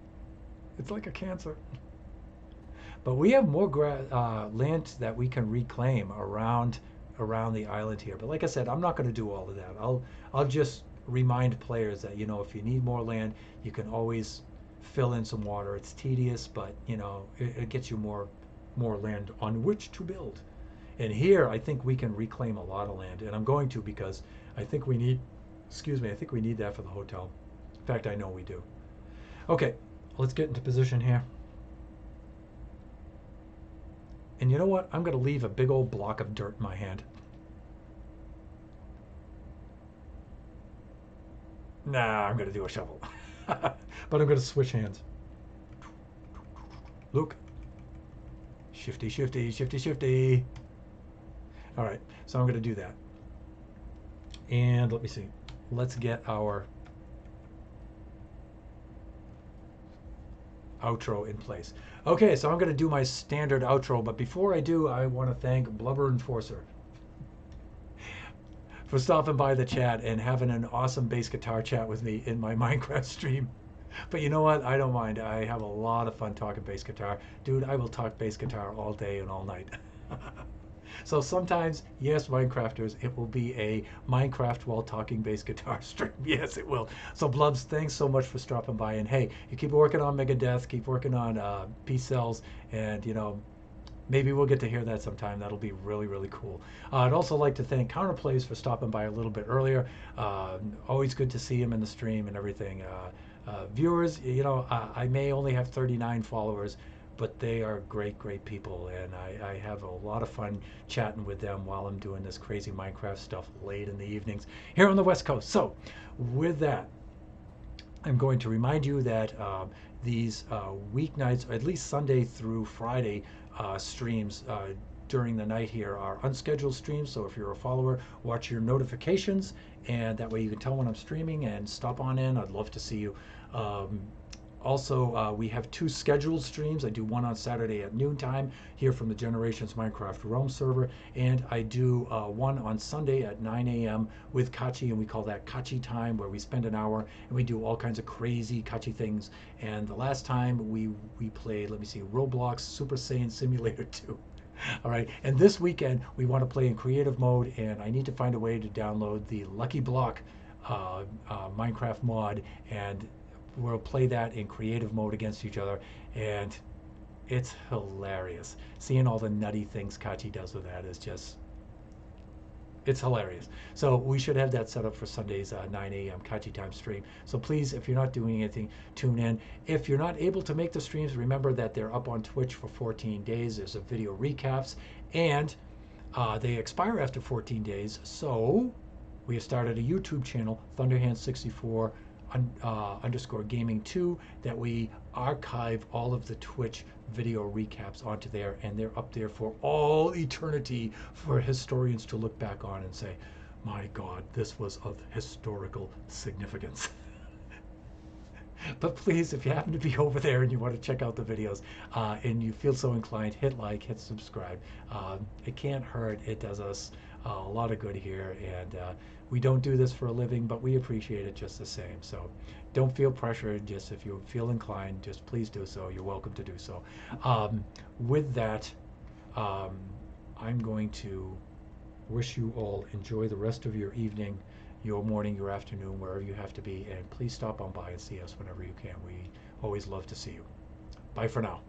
It's like a cancer. But we have more land that we can reclaim around the island here. But like I said, I'm not going to do all of that. I'll just remind players that if you need more land, you can always fill in some water. It's tedious, but it gets you more land on which to build. And here, I think we can reclaim a lot of land, and I'm going to because I think we need. Excuse me. I think we need that for the hotel. In fact, I know we do. Okay, let's get into position here. And you know what? I'm going to leave a big old block of dirt in my hand. Nah, I'm going to do a shovel. But I'm going to switch hands. Luke. Shifty, shifty, shifty, shifty. All right, so I'm going to do that. And let me see. Let's get our outro in place. Okay, so I'm going to do my standard outro, but before I do, I want to thank Blubber Enforcer for stopping by the chat and having an awesome bass guitar chat with me in my Minecraft stream. But you know what? I don't mind. I have a lot of fun talking bass guitar. Dude, I will talk bass guitar all day and all night. So sometimes, yes, Minecrafters, it will be a Minecraft while talking bass guitar stream. Yes, it will. So Blubs, thanks so much for stopping by. And hey, you keep working on Megadeth, keep working on Peace Cells, and maybe we'll get to hear that sometime. That'll be really, really cool. I'd also like to thank Counterplays for stopping by a little bit earlier. Always good to see him in the stream and everything. Viewers, I may only have 39 followers, but they are great, great people, and I have a lot of fun chatting with them while I'm doing this crazy Minecraft stuff late in the evenings here on the West Coast. So, with that, I'm going to remind you that these weeknights, or at least Sunday through Friday streams during the night here are unscheduled streams. So if you're a follower, watch your notifications, and that way you can tell when I'm streaming and stop on in. I'd love to see you. Also, we have 2 scheduled streams. I do one on Saturday at noontime here from the Generations Minecraft Realm server, and I do one on Sunday at 9 a.m. with Kachi, and we call that Kachi time, where we spend an hour and we do all kinds of crazy Kachi things. And the last time we played, let me see, Roblox Super Saiyan Simulator 2. All right, and this weekend we want to play in creative mode, and I need to find a way to download the Lucky Block Minecraft mod, and we'll play that in creative mode against each other, and it's hilarious. Seeing all the nutty things Kachi does with that is just, it's hilarious. So we should have that set up for Sunday's 9 a.m. Kachi time stream. So please, if you're not doing anything, tune in. If you're not able to make the streams, remember that they're up on Twitch for 14 days. There's a video recaps, and they expire after 14 days. So we have started a YouTube channel, thunderhand64 underscore gaming 2, that we archive all of the Twitch video recaps onto there, and they're up there for all eternity for historians to look back on and say, my God, this was of historical significance. But please, if you happen to be over there and you want to check out the videos and you feel so inclined, hit like, hit subscribe. It can't hurt. It does us a lot of good here, and we don't do this for a living, but we appreciate it just the same. So don't feel pressured. Just if you feel inclined, just please do so. You're welcome to do so. With that, I'm going to wish you all enjoy the rest of your evening, your morning, your afternoon, wherever you have to be, and please stop on by and see us whenever you can. We always love to see you. Bye for now.